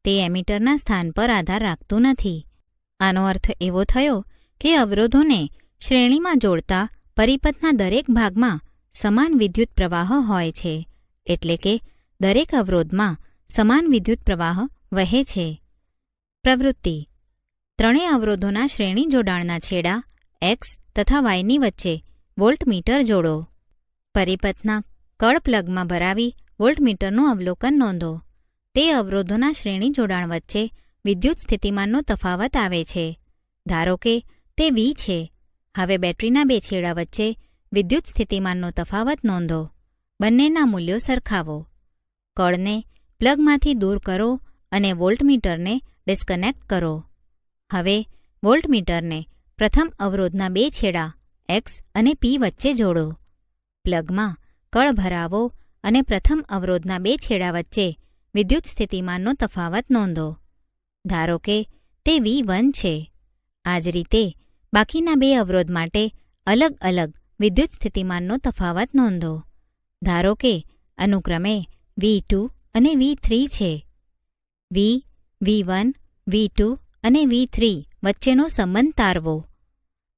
તે એમીટરના સ્થાન પર આધાર રાખતું નથી. આનો અર્થ એવો થયો કે અવરોધોને શ્રેણીમાં જોડતા પરિપથના દરેક ભાગમાં સમાન વિદ્યુત પ્રવાહ હોય છે, એટલે કે દરેક અવરોધમાં સમાન વિદ્યુત પ્રવાહ વહે છે. પ્રવૃત્તિ: ત્રણેય અવરોધોના શ્રેણી જોડાણના છેડા X તથા Yની વચ્ચે વોલ્ટમીટર જોડો. પરિપથના કળ પ્લગમાં ભરાવી વોલ્ટમીટરનું અવલોકન નોંધો. તે અવરોધોના શ્રેણી જોડાણ વચ્ચે વિદ્યુત સ્થિતિમાનનો તફાવત આવે છે. ધારો કે તે V છે. હવે બેટરીના બે છેડા વચ્ચે વિદ્યુત સ્થિતિમાનનો તફાવત નોંધો. બંનેના મૂલ્યો સરખાવો. કળને પ્લગમાંથી દૂર કરો અને વોલ્ટમીટરને ડિસ્કનેક્ટ કરો. હવે વોલ્ટમીટરને પ્રથમ અવરોધના બે છેડા X અને P વચ્ચે જોડો. પ્લગમાં કળ ભરાવો અને પ્રથમ અવરોધના બે છેડા વચ્ચે વિદ્યુત સ્થિતિમાનનો તફાવત નોંધો. ધારો કે તે V1 છે. આ જ રીતે બાકીના બે અવરોધ માટે અલગ અલગ વિદ્યુત સ્થિતિમાનનો તફાવત નોંધો. ધારો કે અનુક્રમે V2 અને V3 છે. V1, V2 અને V3 વચ્ચેનો સંબંધ તારવો.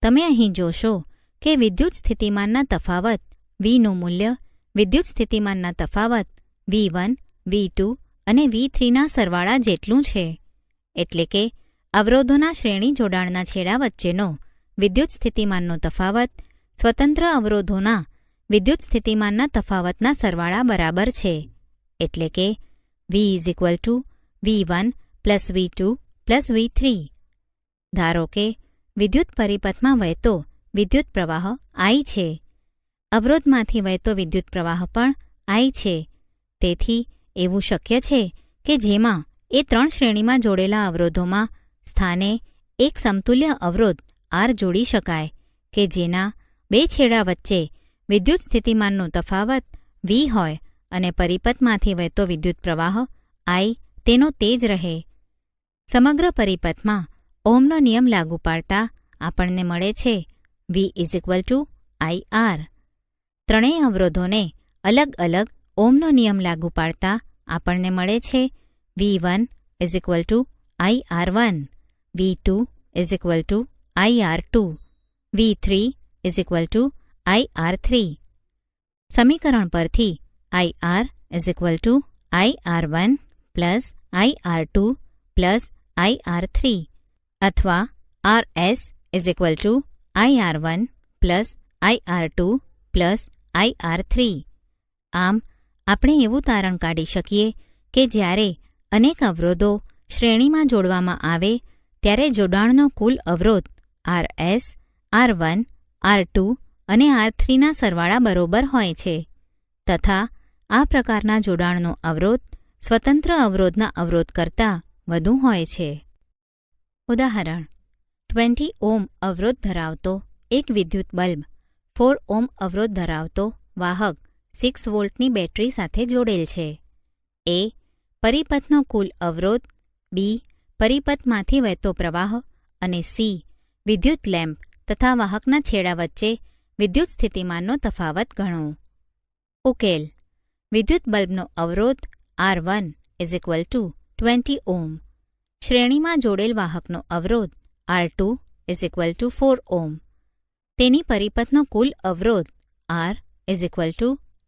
તમે અહીં જોશો કે વિદ્યુત સ્થિતિમાનના તફાવત Vનું મૂલ્ય વિદ્યુત સ્થિતિમાનના તફાવત V1, V2 અને V3ના સરવાળા જેટલું છે. એટલે કે અવરોધોના શ્રેણી જોડાણના છેડા વચ્ચેનો વિદ્યુત સ્થિતિમાનનો તફાવત સ્વતંત્ર અવરોધોના વિદ્યુત સ્થિતિમાનના તફાવતના સરવાળા બરાબર છે. એટલે કે V V1 V2 V3. ધારો કે વિદ્યુત પરિપથમાં વહેતો વિદ્યુત પ્રવાહ I છે. અવરોધમાંથી વહેતો વિદ્યુત પ્રવાહ પણ I છે. તેથી એવું શક્ય છે કે જેમાં એ 3 શ્રેણીમાં જોડેલા અવરોધોમાં સ્થાને એક સમતુલ્ય અવરોધ R જોડી શકાય કે જેના 2 છેડા વચ્ચે વિદ્યુત સ્થિતિમાનનો તફાવત V હોય અને પરિપથમાંથી વહેતો વિદ્યુત પ્રવાહ I તેનો તે જ રહે. સમગ્ર પરિપથમાં ઓહ્મનો નિયમ લાગુ પાડતા આપણને મળે છે V IR. ત્રણેય અવરોધોને અલગ અલગ ઓહ્મનો નિયમ લાગુ પાડતા આપણને મળે છે V1 IR1, V2 IR2, V3 IR3. સમીકરણ પરથી IR IR1 IR2 IR3 અથવા RS IR1 IR2 IR3. આમ આપણે એવું તારણ કાઢી શકીએ કે જ્યારે અનેક અવરોધો શ્રેણીમાં જોડવામાં આવે ત્યારે જોડાણનો કુલ અવરોધ RS, R1, R2 અને R3ના સરવાળા બરોબર હોય છે તથા આ પ્રકારના જોડાણનો અવરોધ સ્વતંત્ર અવરોધના અવરોધ કરતાં વધુ હોય છે. ઉદાહરણ: 20 ઓહ્મ અવરોધ ધરાવતો એક વિદ્યુત બલ્બ 4 ઓહ્મ અવરોધ ધરાવતો વાહક 6 વોલ્ટની બેટરી સાથે જોડેલ છે. A. પરિપથનો કુલ અવરોધ, B. પરિપથમાંથી વહેતો પ્રવાહ અને C. વિદ્યુત લેમ્પ તથા વાહકના છેડા વચ્ચે વિદ્યુત સ્થિતિમાનનો તફાવત ગણો. ઉકેલ: વિદ્યુત બલ્બનો અવરોધ R1 20 ઓહ્મ, શ્રેણીમાં જોડેલ વાહકનો અવરોધ R2 4 ઓહ્મ, તેની પરિપથનો કુલ અવરોધ R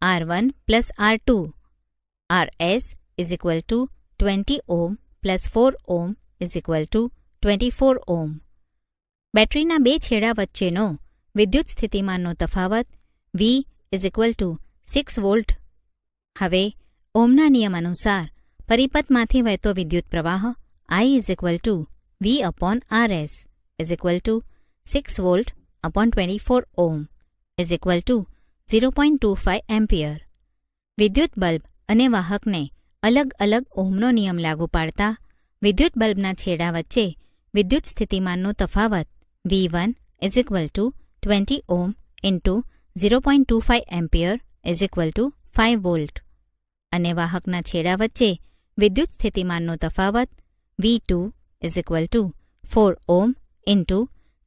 R1 R2, RS 20 ohm 4 ohm 24 ohm. બેટરીના 2 છેડા વચ્ચેનો વિદ્યુત સ્થિતિમાનનો તફાવત V 6 વોલ્ટ. હવે ઓહ્મના નિયમ અનુસાર પરિપથમાંથી વહેતો વિદ્યુત પ્રવાહ I V/RS 6 volt 24 ohm 0.25 ampere. વિદ્યુત બલ્બ અને વાહકને અલગ અલગ ઓહ્મનો નિયમ લાગુ પાડતા વિદ્યુત બલ્બના છેડા વચ્ચે વિદ્યુત સ્થિતિમાનનો તફાવત V1 20 ઓહ્મ × 0.25 એમ્પિયર 5 વોલ્ટ અને વાહકના છેડા વચ્ચે વિદ્યુત સ્થિતિમાનનો તફાવત V2 4 ઓહ્મ ×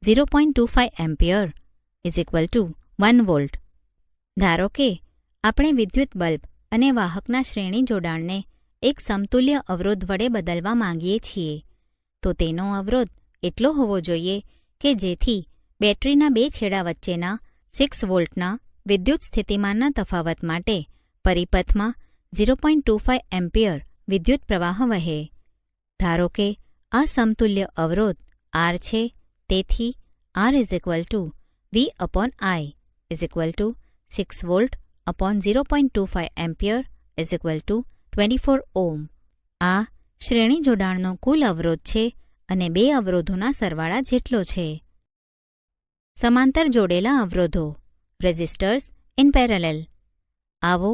0.25 એમ્પિયર 1 વોલ્ટ. ધારો કે આપણે વિદ્યુત બલ્બ અને વાહકના શ્રેણી જોડાણને એક સમતુલ્ય અવરોધ વડે બદલવા માંગીએ છીએ તો તેનો અવરોધ એટલો હોવો જોઈએ કે જેથી બેટરીના 2 છેડા વચ્ચેના 6 વોલ્ટના વિદ્યુત સ્થિતિમાનના તફાવત માટે પરિપથમાં 0.25 એમ્પિયર વિદ્યુત પ્રવાહ વહે. ધારો કે આ સમતુલ્ય અવરોધ R છે, તેથી R V/I 6 volt 0.25 ampere 24 ohm. આ શ્રેણી જોડાણનો કુલ અવરોધ છે અને 2 અવરોધોના સરવાળા જેટલો છે. સમાંતર જોડેલા અવરોધો રેઝિસ્ટર્સ ઇન પેરેલલ. આવો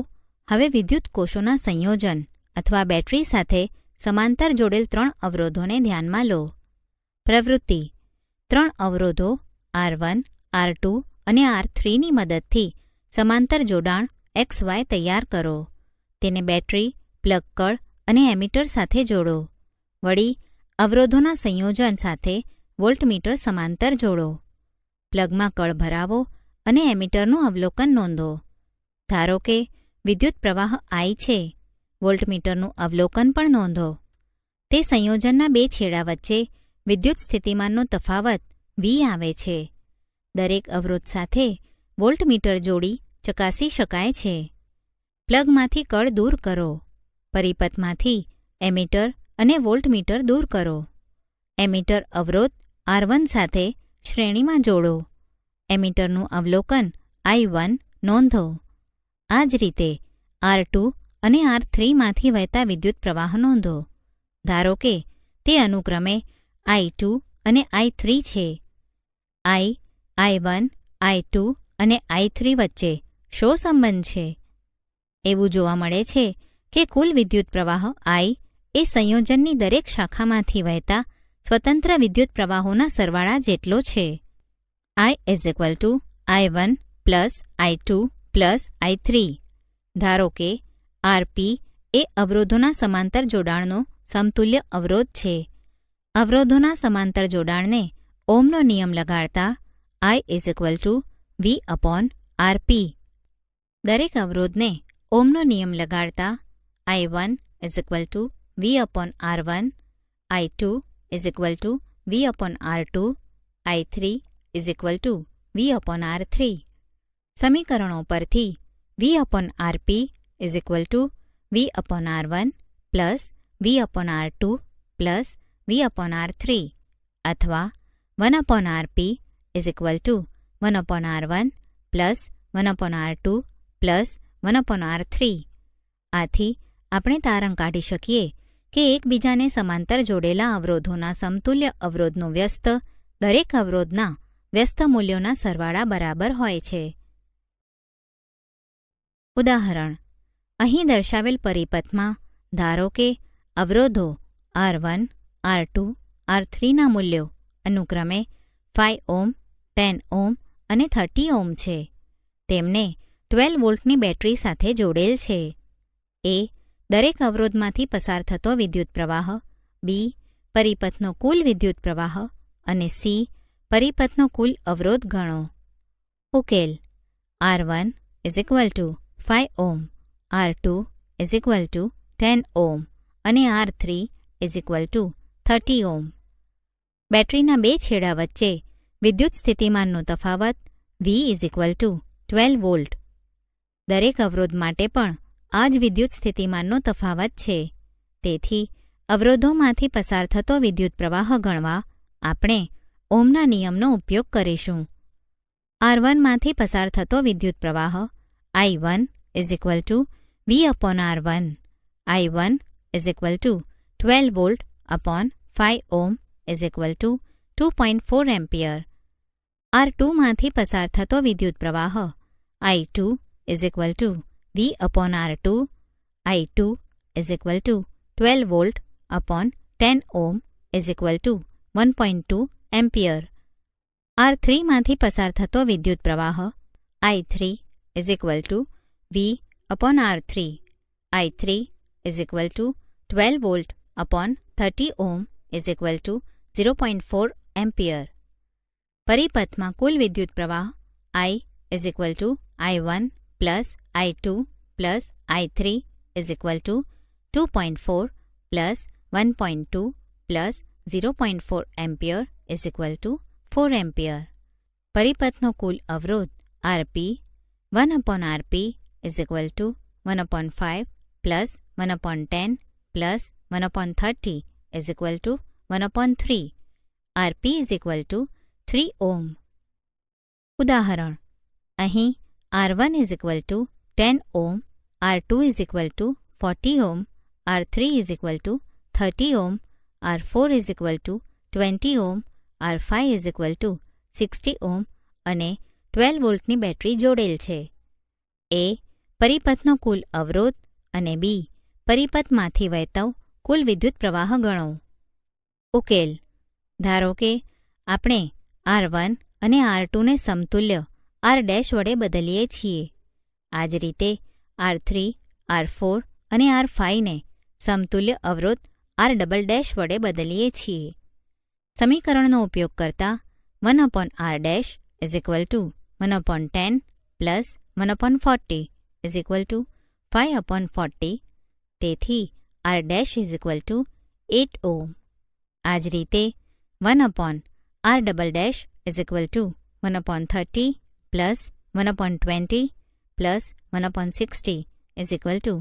હવે વિદ્યુત કોષોના સંયોજન અથવા બેટરી સાથે સમાંતર જોડેલ 3 અવરોધોને ધ્યાનમાં લો. પ્રવૃત્તિ: 3 અવરોધો R1, R2 અને R3ની મદદથી સમાંતર જોડાણ XY તૈયાર કરો. તેને બેટરી, પ્લગ કળ અને એમીટર સાથે જોડો. વળી અવરોધોના સંયોજન સાથે વોલ્ટમીટર સમાંતર જોડો. પ્લગમાં કળ ભરાવો અને એમીટરનું અવલોકન નોંધો. ધારો કે વિદ્યુત પ્રવાહ I છે. વોલ્ટમીટરનું અવલોકન પણ નોંધો. તે સંયોજનના 2 છેડા વચ્ચે વિદ્યુત સ્થિતિમાનનો તફાવત V આવે છે. દરેક અવરોધ સાથે વોલ્ટમીટર જોડી ચકાસી શકાય છે. પ્લગમાંથી કળ દૂર કરો. પરિપથમાંથી એમીટર અને વોલ્ટમીટર દૂર કરો. એમીટર અવરોધ R1 સાથે શ્રેણીમાં જોડો. એમીટરનું અવલોકન I1 નોંધો. આ જ રીતે R2 અને R3માંથી વહેતા વિદ્યુત પ્રવાહ નોંધો. ધારો કે તે અનુક્રમે I2 અને I3 છે. I1, I2 અને I3 વચ્ચે શો સંબંધ છે? એવું જોવા મળે છે કે કુલ વિદ્યુત પ્રવાહ I એ સંયોજનની દરેક શાખામાંથી વહેતા સ્વતંત્ર વિદ્યુત પ્રવાહોના સરવાળા જેટલો છે. I is equal to I1 plus I2 plus I3. ધારો કે Rp એ અવરોધોના સમાંતર જોડાણનો સમતુલ્ય અવરોધ છે. અવરોધોના સમાંતર જોડાણને ઓહ્મનો નિયમ લગાડતા I is equal to V upon Rp. દરેક અવરોધને ઓહ્મનો નિયમ લગાડતા I1 is equal to V upon R1, I2 is equal to V upon R2, I3 is equal to V upon R3. સમીકરણો પરથી V upon Rp is equal to V upon R1 plus V upon R2 plus V upon R3 અથવા 1 upon Rp is equal to 1 upon R1 plus 1 upon R2 plus 1 upon R3. આથી આપણે તારણ કાઢી શકીએ કે એકબીજાને સમાંતર જોડેલા અવરોધોના સમતુલ્ય અવરોધનું વ્યસ્ત દરેક અવરોધના વ્યસ્ત મૂલ્યોના સરવાળા બરાબર હોય છે. ઉદાહરણ: અહીં દર્શાવેલ પરિપથમાં ધારો કે અવરોધો R1, R2, R3ના મૂલ્યો અનુક્રમે 5 ઓહ્મ, 10 ઓહ્મ અને 30 ઓહ્મ છે. તેમને 12 વોલ્ટની બેટરી સાથે જોડેલ છે. A. દરેક અવરોધમાંથી પસાર થતો વિદ્યુત પ્રવાહ. B. પરિપથનો કુલ વિદ્યુત પ્રવાહ. અને C. પરિપથનો કુલ અવરોધ ગણો. ઉકેલ: R1 is equal to 5 ohm, R2 is equal to 10 ohm અને R3 is equal to 30 ohm. બેટરીના બે છેડા વચ્ચે વિદ્યુત સ્થિતિમાનનો તફાવત V is equal to 12 volt. દરેક અવરોધ માટે પણ આ જ વિદ્યુત સ્થિતિમાનનો તફાવત છે. તેથી અવરોધોમાંથી પસાર થતો વિદ્યુત પ્રવાહ ગણવા આપણે ઓહ્મના નિયમનો ઉપયોગ કરીશું. R1માંથી પસાર થતો વિદ્યુત પ્રવાહ I1 is equal to V upon R1. I1 is equal to 12 volt upon 5 ohm is equal to 2.4 ampere. R2માંથી પસાર થતો વિદ્યુત પ્રવાહ I2 is equal to V upon R2. I2 is equal to 12 volt upon 10 ohm is equal to 1.2 ampere. R3માંથી પસાર થતો વિદ્યુત પ્રવાહ I3 is equal to V upon R3. I3 is equal to 12 volt upon 30 ohm is equal to 0.4 ampere. પરિપથમાં કુલ વિદ્યુત પ્રવાહ I is equal to I1 plus I2 plus I3 is equal to 2.4 plus 1.2 plus 0.4 ampere is equal to 4 ampere. પરિપથનો કુલ અવરોધ Rp 1 upon Rp is equal to 1 upon 5 plus 1 upon 10 plus 1 upon 30 is equal to 1 upon 3. Rp is equal to 3 ohm. ઉદાહરણ: અહીં R1 is equal to 10 ohm, R2 is equal to 40 ohm, R3 is equal to 30 ohm, R4 is equal to 20 ohm, R5 is equal to 60 ohm અને 12 વોલ્ટની battery જોડેલ છે. A. પરિપથનો કુલ અવરોધ અને B. પરિપથમાંથી વહેતો કુલ વિદ્યુત પ્રવાહ ગણો. ઉકેલ: ધારો કે આપણે R1 અને R2ને સમતુલ્ય R' વડે બદલીએ છીએ. આ જ રીતે R3, R4 અને R5ને સમતુલ્ય અવરોધ R" વડે બદલીએ છીએ. સમીકરણનો ઉપયોગ કરતા 1 upon R' is equal to 1 upon 10 plus 1 upon 40 is equal to 5 upon 40. તેથી R' is equal to 8 ohm. આ જ રીતે 1 upon R" is equal to 1 upon 30 plus 1 upon 20 plus 1 upon 60 is equal to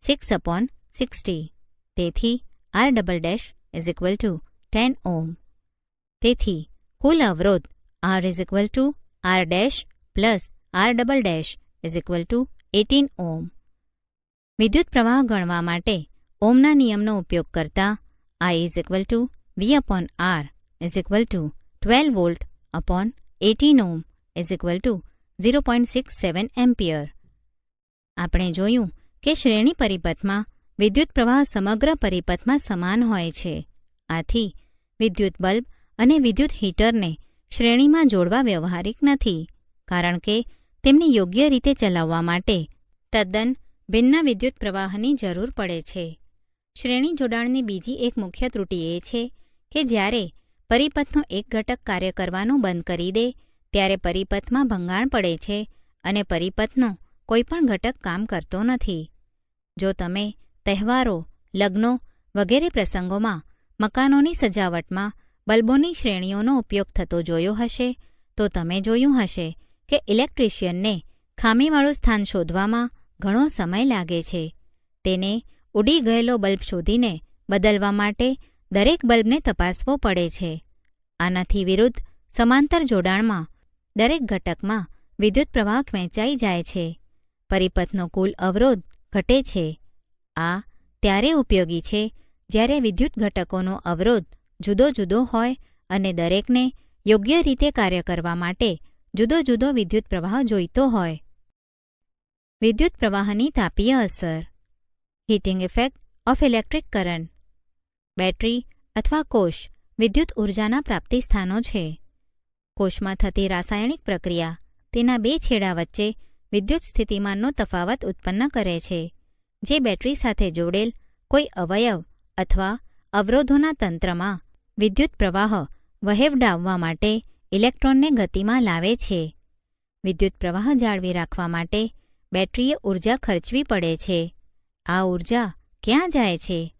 6 upon 60. તેથી R" is equal to 10 ohm. તેથી કુલ અવરોધ R is equal to R' plus R" is equal to 18 ohm. વિદ્યુત પ્રવાહ ગણવા માટે ઓહ્મના નિયમનો ઉપયોગ કરતા I is equal to V upon R is equal to 12 volt upon 18 ohm is equal to 0.67 ampere. આપણે જોયું કે શ્રેણી પરિપથમાં વિદ્યુત પ્રવાહ સમગ્ર પરિપથમાં સમાન હોય છે. આથી વિદ્યુત બલ્બ અને વિદ્યુત હીટરને શ્રેણીમાં જોડવા વ્યવહારિક નથી, કારણ કે તેમને યોગ્ય રીતે ચલાવવા માટે તદ્દન ભિન્ન વિદ્યુત પ્રવાહની જરૂર પડે છે. શ્રેણી જોડાણની બીજી એક મુખ્ય ત્રુટિ એ છે કે જ્યારે પરિપથનો એક ઘટક કાર્ય કરવાનું બંધ કરી દે ત્યારે પરિપથમાં ભંગાણ પડે છે અને પરિપથનો કોઈપણ ઘટક કામ કરતો નથી. જો તમે તહેવારો, લગ્નો વગેરે પ્રસંગોમાં મકાનોની સજાવટમાં બલ્બોની શ્રેણીઓનો ઉપયોગ થતો જોયો હશે તો તમે જોયું હશે કે ઇલેક્ટ્રિશિયનને ખામીવાળું સ્થાન શોધવામાં ઘણો સમય લાગે છે. તેને ઉડી ગયેલો બલ્બ શોધીને બદલવા માટે દરેક બલ્બને તપાસવો પડે છે. આનાથી વિરુદ્ધ સમાંતર જોડાણમાં દરેક ઘટકમાં વિદ્યુત પ્રવાહ વહેંચાઈ જાય છે. પરિપથનો કુલ અવરોધ ઘટે છે. આ ત્યારે ઉપયોગી છે જ્યારે વિદ્યુત ઘટકોનો અવરોધ જુદો જુદો હોય અને દરેકને યોગ્ય રીતે કાર્ય કરવા માટે જુદો જુદો વિદ્યુત પ્રવાહ જોઈતો હોય. વિદ્યુત પ્રવાહની તાપીય અસર. Heating effect of electric current. Battery અથવા કોષ વિદ્યુત ઊર્જાના પ્રાપ્તિ સ્થાનો છે. કોષમાં થતી રાસાયણિક પ્રક્રિયા તેના બે છેડા વચ્ચે વિદ્યુત સ્થિતિમાનનો તફાવત ઉત્પન્ન કરે છે, જે બેટરી સાથે જોડેલ કોઈ અવયવ અથવા અવરોધોના તંત્રમાં વિદ્યુત પ્રવાહ વહેવડાવવા માટે ઇલેક્ટ્રોનને ગતિમાં લાવે છે. વિદ્યુત પ્રવાહ જાળવી રાખવા માટે બેટરીએ ઊર્જા ખર્ચવી પડે છે. આ ઊર્જા ક્યાં જાય છે?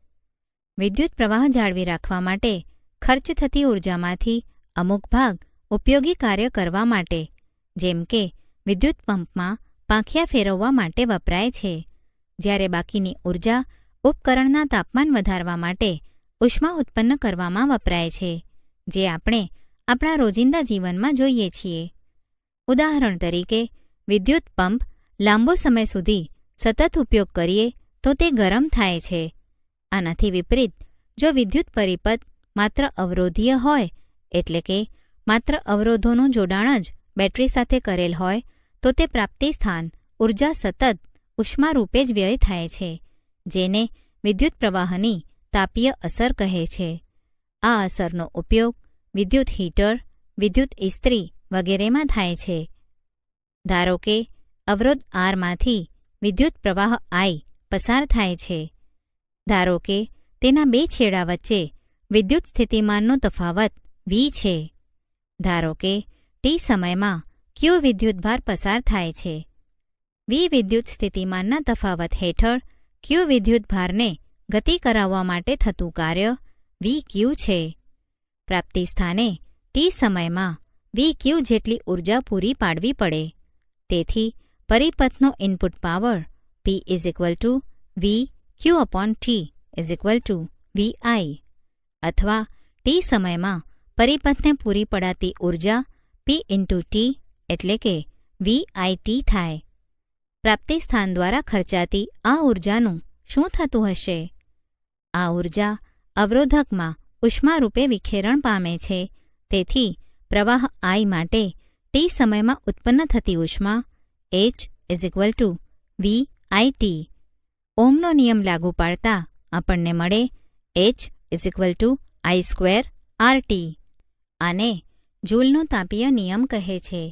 વિદ્યુત પ્રવાહ જાળવી રાખવા માટે ખર્ચ થતી ઊર્જામાંથી અમુક ભાગ ઉપયોગી કાર્ય કરવા માટે, જેમ કે વિદ્યુત પંપમાં પાંખિયા ફેરવવા માટે વપરાય છે, જ્યારે બાકીની ઊર્જા ઉપકરણના તાપમાન વધારવા માટે ઉષ્મા ઉત્પન્ન કરવામાં વપરાય છે, જે આપણે આપણા રોજિંદા જીવનમાં જોઈએ છીએ. ઉદાહરણ તરીકે, વિદ્યુત પંપ લાંબો સમય સુધી સતત ઉપયોગ કરીએ તો તે ગરમ થાય છે. આનાથી વિપરીત, જો વિદ્યુત પરિપથ માત્ર અવરોધીય હોય, એટલે કે માત્ર અવરોધોનું જોડાણ જ બેટરી સાથે કરેલ હોય, તો તે પ્રાપ્તિ સ્થાન ઊર્જા સતત ઉષ્મા રૂપે જ વ્યય થાય છે, જેને વિદ્યુત પ્રવાહની તાપીય અસર કહે છે. આ અસરનો ઉપયોગ વિદ્યુત હીટર, વિદ્યુત ઇસ્ત્રી વગેરેમાં થાય છે. ધારો કે અવરોધ આરમાંથી વિદ્યુત પ્રવાહ I પસાર થાય છે. ધારો કે તેના બે છેડા વચ્ચે વિદ્યુત સ્થિતિમાનનો તફાવત V છે. ધારો કે t સમયમાં Q વિદ્યુતભાર પસાર થાય છે. V વિદ્યુત સ્થિતિમાનના તફાવત હેઠળ Q વિદ્યુતભારને ગતિ કરાવવા માટે થતું કાર્ય VQ છે. પ્રાપ્તિ સ્થાને t સમયમાં VQ જેટલી ઊર્જા પૂરી પાડવી પડે. તેથી પરિપથનો input power P VQ/T VI, અથવા t સમયમાં પરિપથને પૂરી પડાતી ઊર્જા P/T એટલે કે VIT થાય. પ્રાપ્તિ સ્થાન દ્વારા ખર્ચાતી આ ઊર્જાનું શું થતું હશે? આ ઊર્જા અવરોધકમાં ઉષ્મા રૂપે વિખેરણ પામે છે. તેથી પ્રવાહ I માટે t સમયમાં ઉત્પન્ન થતી ઉષ્મા H/VIT. ઓહ્મનો નિયમ લાગુ પાડતા આપણને મળે H/I²RT. આને જૂલનો તાપીય નિયમ કહે છે.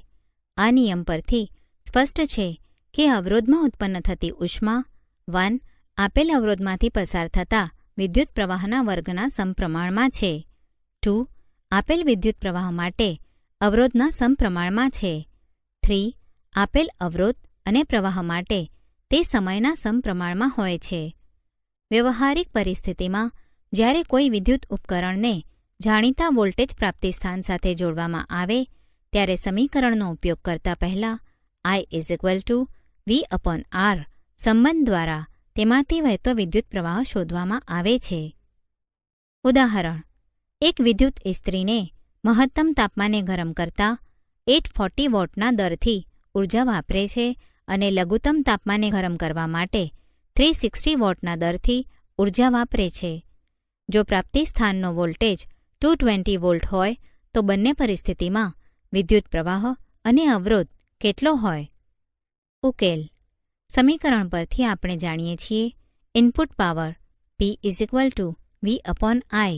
આ નિયમ પરથી સ્પષ્ટ છે કે અવરોધમાં ઉત્પન્ન થતી ઉષ્મા 1 આપેલ અવરોધમાંથી પસાર થતા વિદ્યુત પ્રવાહના વર્ગના સમપ્રમાણમાં છે. 2 આપેલ વિદ્યુત પ્રવાહ માટે અવરોધના સમપ્રમાણમાં છે. 3 આપેલ અવરોધ અને પ્રવાહ માટે તે સમયના સમપ્રમાણમાં હોય છે. વ્યવહારિક પરિસ્થિતિમાં જ્યારે કોઈ વિદ્યુત ઉપકરણને જાણીતા વોલ્ટેજ પ્રાપ્તિસ્થાન સાથે જોડવામાં આવે ત્યારે સમીકરણનો ઉપયોગ કરતા પહેલા I/V/R સંબંધ દ્વારા તેમાંથી વહેતો વિદ્યુત પ્રવાહ શોધવામાં આવે છે. ઉદાહરણ: એક વિદ્યુત ઇસ્ત્રીને મહત્તમ તાપમાને ગરમ કરતા 840 વોટના દરથી ઊર્જા વાપરે છે અને લઘુત્તમ તાપમાને ગરમ કરવા માટે 360 વોટના દરથી ઊર્જા વાપરે છે. જો પ્રાપ્તિ સ્થાનનો વોલ્ટેજ 220 વોલ્ટ હોય તો બંને પરિસ્થિતિમાં વિદ્યુત પ્રવાહ અને અવરોધ કેટલો હોય? ઉકેલ: સમીકરણ પરથી આપણે જાણીએ છીએ input power P is equal to V upon I.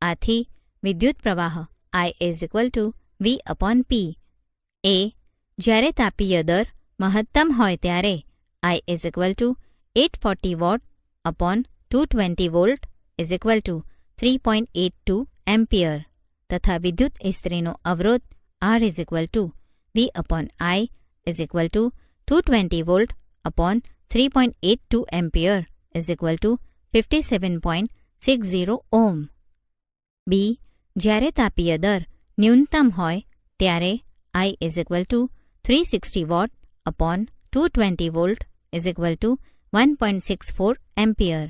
આથી વિદ્યુત પ્રવાહ I is equal to V upon P. A જ્યારે તાપીય દર મહત્તમ હોય ત્યારે I is equal to 840 watt upon 220 volt is equal to 3.82 ampere તથા વિદ્યુત ઇસ્ત્રીનો અવરોધ R is equal to V upon I is equal to 220 volt upon 3.82 ampere is equal to 57.60 ohm. B જ્યારે તાપીય દર ન્યૂનતમ હોય ત્યારે I is equal to 360 watt upon 220 volt is equal to 1.64 ampere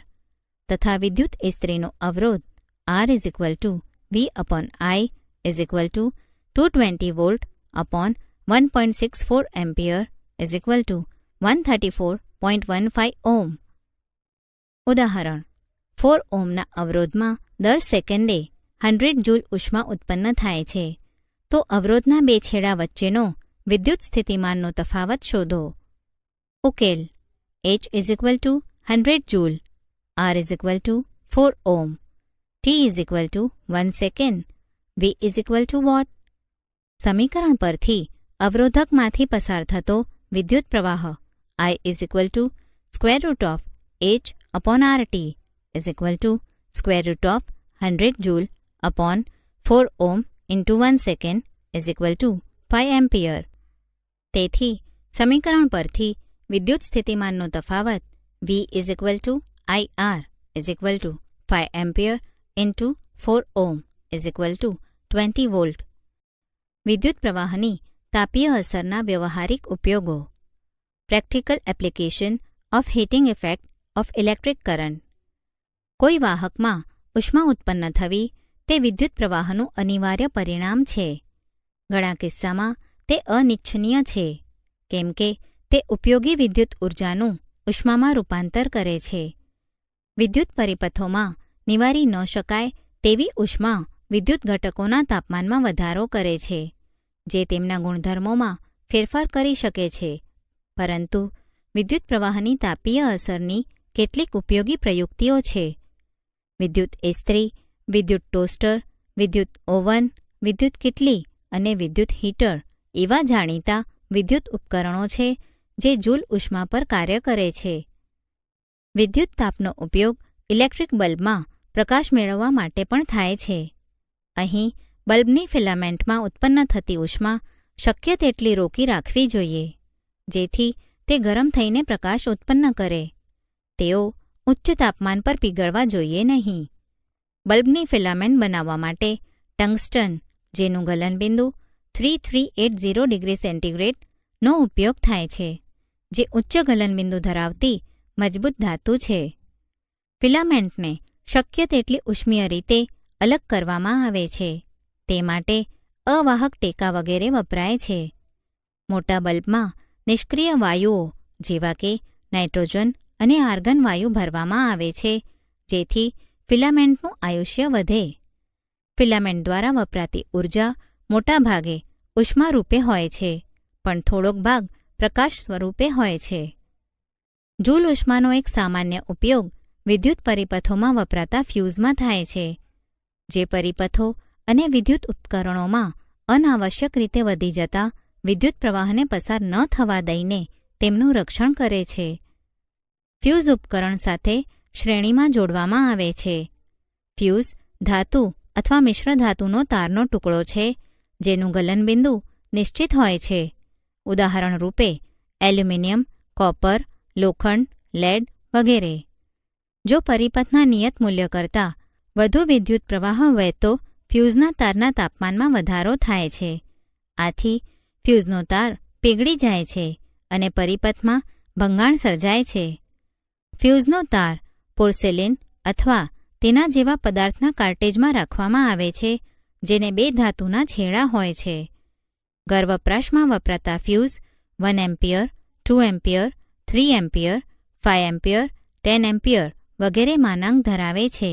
તથા વિદ્યુત ઇસ્ત્રીનો અવરોધ R is equal to V upon I is equal to 220 volt upon 1.64 ampere is equal to 134.15 ohm. ઉદાહરણ 4 ઓહ્મના અવરોધમાં દર સેકન્ડે 100 જૂલ ઉષ્મા ઉત્પન્ન થાય છે તો અવરોધના બે છેડા વચ્ચેનો વિદ્યુત સ્થિતિમાનનો તફાવત શોધો. ઉકેલ H is equal to 100 joule, R is equal to 4 ohm, T is equal to 1 second, V is equal to watt. સમીકરણ પરથી અવરોધકમાંથી પસાર થતો વિદ્યુત પ્રવાહ I is equal to square root of H upon RT is equal to square root of 100 joule upon 4 ohm into 1 second is equal to 5 ampere. તેથી સમીકરણ પરથી વિદ્યુત સ્થિતિમાનનો તફાવત V is equal two IR is equal to 5 ampere into 4 ohm is equal two 20 volt. વિદ્યુત પ્રવાહની તાપીય અસરના વ્યવહારિક ઉપયોગો. Practical application of heating effect of electric current. કોઈ વાહકમાં ઉષ્મા ઉત્પન્ન થવી તે વિદ્યુત પ્રવાહનું અનિવાર્ય પરિણામ છે. ઘણા કિસ્સામાં તે અનિચ્છનીય છે કેમ કે તે ઉપયોગી વિદ્યુત ઉર્જાનું ઉષ્મામાં રૂપાંતર કરે છે. વિદ્યુત પરિપથોમાં નિવારી ન શકાય તેવી ઉષ્મા વિદ્યુત ઘટકોના તાપમાનમાં વધારો કરે છે જે તેમના ગુણધર્મોમાં ફેરફાર કરી શકે છે. પરંતુ વિદ્યુત પ્રવાહની તાપીય અસરની કેટલીક ઉપયોગી પ્રયુક્તિઓ છે. વિદ્યુત ઇસ્ત્રી, વિદ્યુત ટોસ્ટર, વિદ્યુત ઓવન, વિદ્યુત કિટલી અને વિદ્યુત હીટર એવા જાણીતા વિદ્યુત ઉપકરણો છે જે જૂલ ઉષ્મા પર કાર્ય કરે છે. વિદ્યુત તાપનો ઉપયોગ ઇલેક્ટ્રિક બલ્બમાં પ્રકાશ મેળવવા માટે પણ થાય છે. અહીં બલ્બની ફિલામેન્ટમાં ઉત્પન્ન થતી ઉષ્મા શક્ય તેટલી રોકી રાખવી જોઈએ જેથી તે ગરમ થઈને પ્રકાશ ઉત્પન્ન કરે. તેઓ ઉચ્ચ તાપમાન પર પીગળવા જોઈએ નહીં. બલ્બની ફિલામેન્ટ બનાવવા માટે ટંગસ્ટન, જેનું ગલનબિંદુ 3380 ડિગ્રી સેન્ટીગ્રેડનો ઉપયોગ થાય છે, જે ઉચ્ચ ગલનબિંદુ ધરાવતી મજબૂત ધાતુ છે. ફિલામેન્ટને શક્ય તેટલી ઉષ્મીય રીતે અલગ કરવામાં આવે છે. તે માટે અવાહક ટેકા વગેરે વપરાય છે. મોટા બલ્બમાં નિષ્ક્રિય વાયુઓ જેવા કે નાઇટ્રોજન અને આર્ગન વાયુ ભરવામાં આવે છે જેથી ફિલામેન્ટનું આયુષ્ય વધે. ફિલામેન્ટ દ્વારા વપરાતી ઉર્જા મોટાભાગે ઉષ્મા રૂપે હોય છે પણ થોડોક ભાગ પ્રકાશ સ્વરૂપે હોય છે. જૂલ ઉષ્માનો એક સામાન્ય ઉપયોગ વિદ્યુત પરિપથોમાં વપરાતા ફ્યુઝમાં થાય છે, જે પરિપથો અને વિદ્યુત ઉપકરણોમાં અનાવશ્યક રીતે વધી જતા વિદ્યુત પ્રવાહને પસાર ન થવા દઈને તેમનું રક્ષણ કરે છે. ફ્યુઝ ઉપકરણ સાથે શ્રેણીમાં જોડવામાં આવે છે. ફ્યુઝ ધાતુ અથવા મિશ્ર ધાતુનો તારનો ટુકડો છે જેનું ગલનબિંદુ નિશ્ચિત હોય છે. ઉદાહરણ રૂપે એલ્યુમિનિયમ, કોપર, લોખંડ, લેડ વગેરે. જો પરિપથના નિયત મૂલ્ય કરતાં વધુ વિદ્યુત પ્રવાહ વહેતો ફ્યુઝના તારના તાપમાનમાં વધારો થાય છે. આથી ફ્યુઝનો તાર પીગળી જાય છે અને પરિપથમાં ભંગાણ સર્જાય છે. ફ્યુઝનો તાર પોર્સેલિન અથવા તેના જેવા પદાર્થના કાર્ટેજમાં રાખવામાં આવે છે જેને બે ધાતુના છેડા હોય છે. ઘર વપરાશમાં વપરાતા fuse 1 ampere, 2 ampere, 3 ampere, 5 ampere, 10 ampere વગેરે માનાંક ધરાવે છે.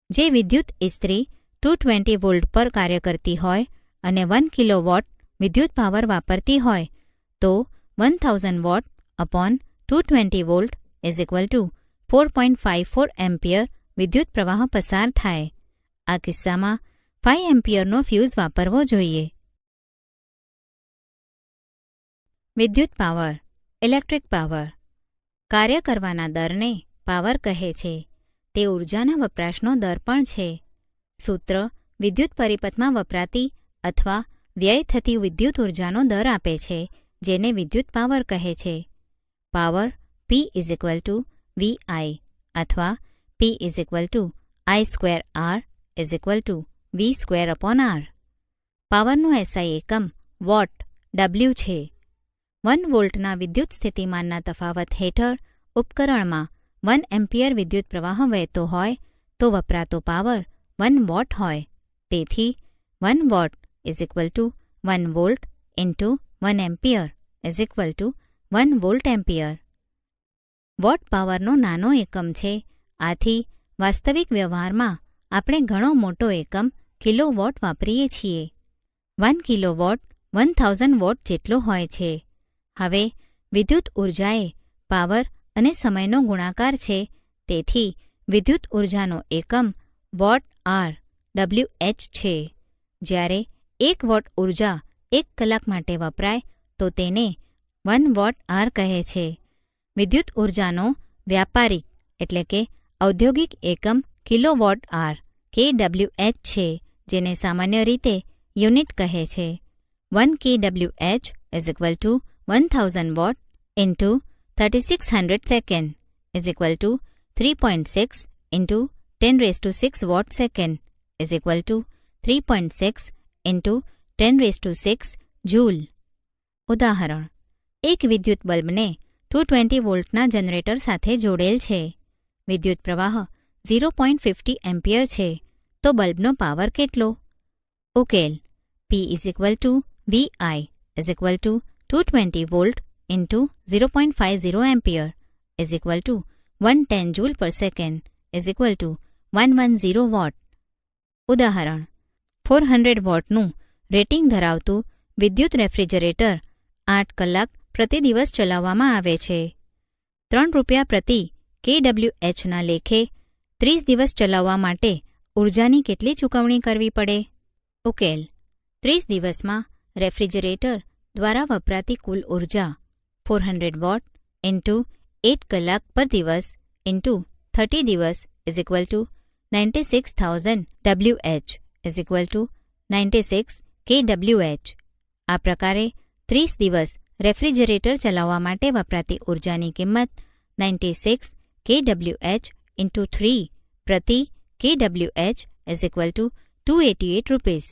જે વિદ્યુત ઇસ્ત્રી 220 વોલ્ટ પર કાર્ય કરતી હોય અને 1 કિલોવોટ વિદ્યુત પાવર વાપરતી હોય તો 1000 watt upon 220 volt is equal to 4.54 ampere વિદ્યુત પ્રવાહ પસાર થાય. આ કિસ્સામાં 5 એમ્પિયરનો ફ્યુઝ વાપરવો જોઈએ. વિદ્યુત પાવર, ઇલેક્ટ્રિક પાવર. કાર્ય કરવાના દરને પાવર કહે છે. તે ઊર્જાના વપરાશનો દર પણ છે. સૂત્ર વિદ્યુત પરિપથમાં વપરાતી અથવા વ્યય થતી વિદ્યુત ઊર્જાનો દર આપે છે, જેને વિદ્યુત પાવર કહે છે. પાવર P = VI અથવા P = I²R V²/R. પાવરનું SI એકમ વોટ W છે. 1 વોલ્ટના વિદ્યુત સ્થિતિમાનના તફાવત હેઠળ ઉપકરણમાં 1 એમ્પિયર વિદ્યુત પ્રવાહ વહેતો હોય તો વપરાતો પાવર 1 વોટ હોય. તેથી 1 watt = 1 volt × 1 ampere = 1 volt ampere. Watt પાવરનો નાનો એકમ છે. આથી વાસ્તવિક વ્યવહારમાં આપણે ઘણો મોટો એકમ કિલોવોટ વાપરીએ છીએ. 1 કિલોવોટ 1000 વોટ જેટલો હોય છે. હવે વિદ્યુત ઊર્જા એ પાવર અને સમયનો ગુણાકાર છે. તેથી વિદ્યુત ઊર્જાનો એકમ વોટ આર WH છે. જ્યારે 1 વોટ ઊર્જા 1 કલાક માટે વપરાય તો તેને 1 વોટ આર કહે છે. વિદ્યુત ઊર્જાનો વ્યાપારિક એટલે કે ઔદ્યોગિક એકમ કિલોવોટ આર kWh છે, જેને સામાન્ય રીતે યુનિટ કહે છે. 1 kWh = 1000 watt × 3600 second = 3.6 × 10⁶ watt second = 3.6 × 10⁶ joule. ઉદાહરણ: એક વિદ્યુત બલ્બને 220 વોલ્ટના જનરેટર સાથે જોડેલ છે. વિદ્યુત પ્રવાહ 0.50 એમ્પિયર છે. તો બલ્બનો પાવર કેટલો? ઉકેલ: P = VI = 220 volt × 0.50 ampere = 110 જૂલ/સેકન્ડ = 110 vote. ઉદાહરણ: 400 વોટનું રેટિંગ ધરાવતું વિદ્યુત રેફ્રિજરેટર 8 કલાક પ્રતિ દિવસ ચલાવવામાં આવે છે. 3 રૂપિયા પ્રતિ kWhના લેખે 30 દિવસ ચલાવવા માટે ઊર્જાની કેટલી ચૂકવણી કરવી પડે? ઉકેલ: 30 દિવસમાં રેફ્રિજરેટર દ્વારા વપરાતી કુલ ઊર્જા 400 વોટ × 8 કલાક પર દિવસ × 30 દિવસ = 96,000 Wh = 96 kWh. આ પ્રકારે 30 દિવસ રેફ્રિજરેટર ચલાવવા માટે વપરાતી ઊર્જાની કિંમત 96 kWh × 3 પ્રતિ kWh = 288 રૂપીસ.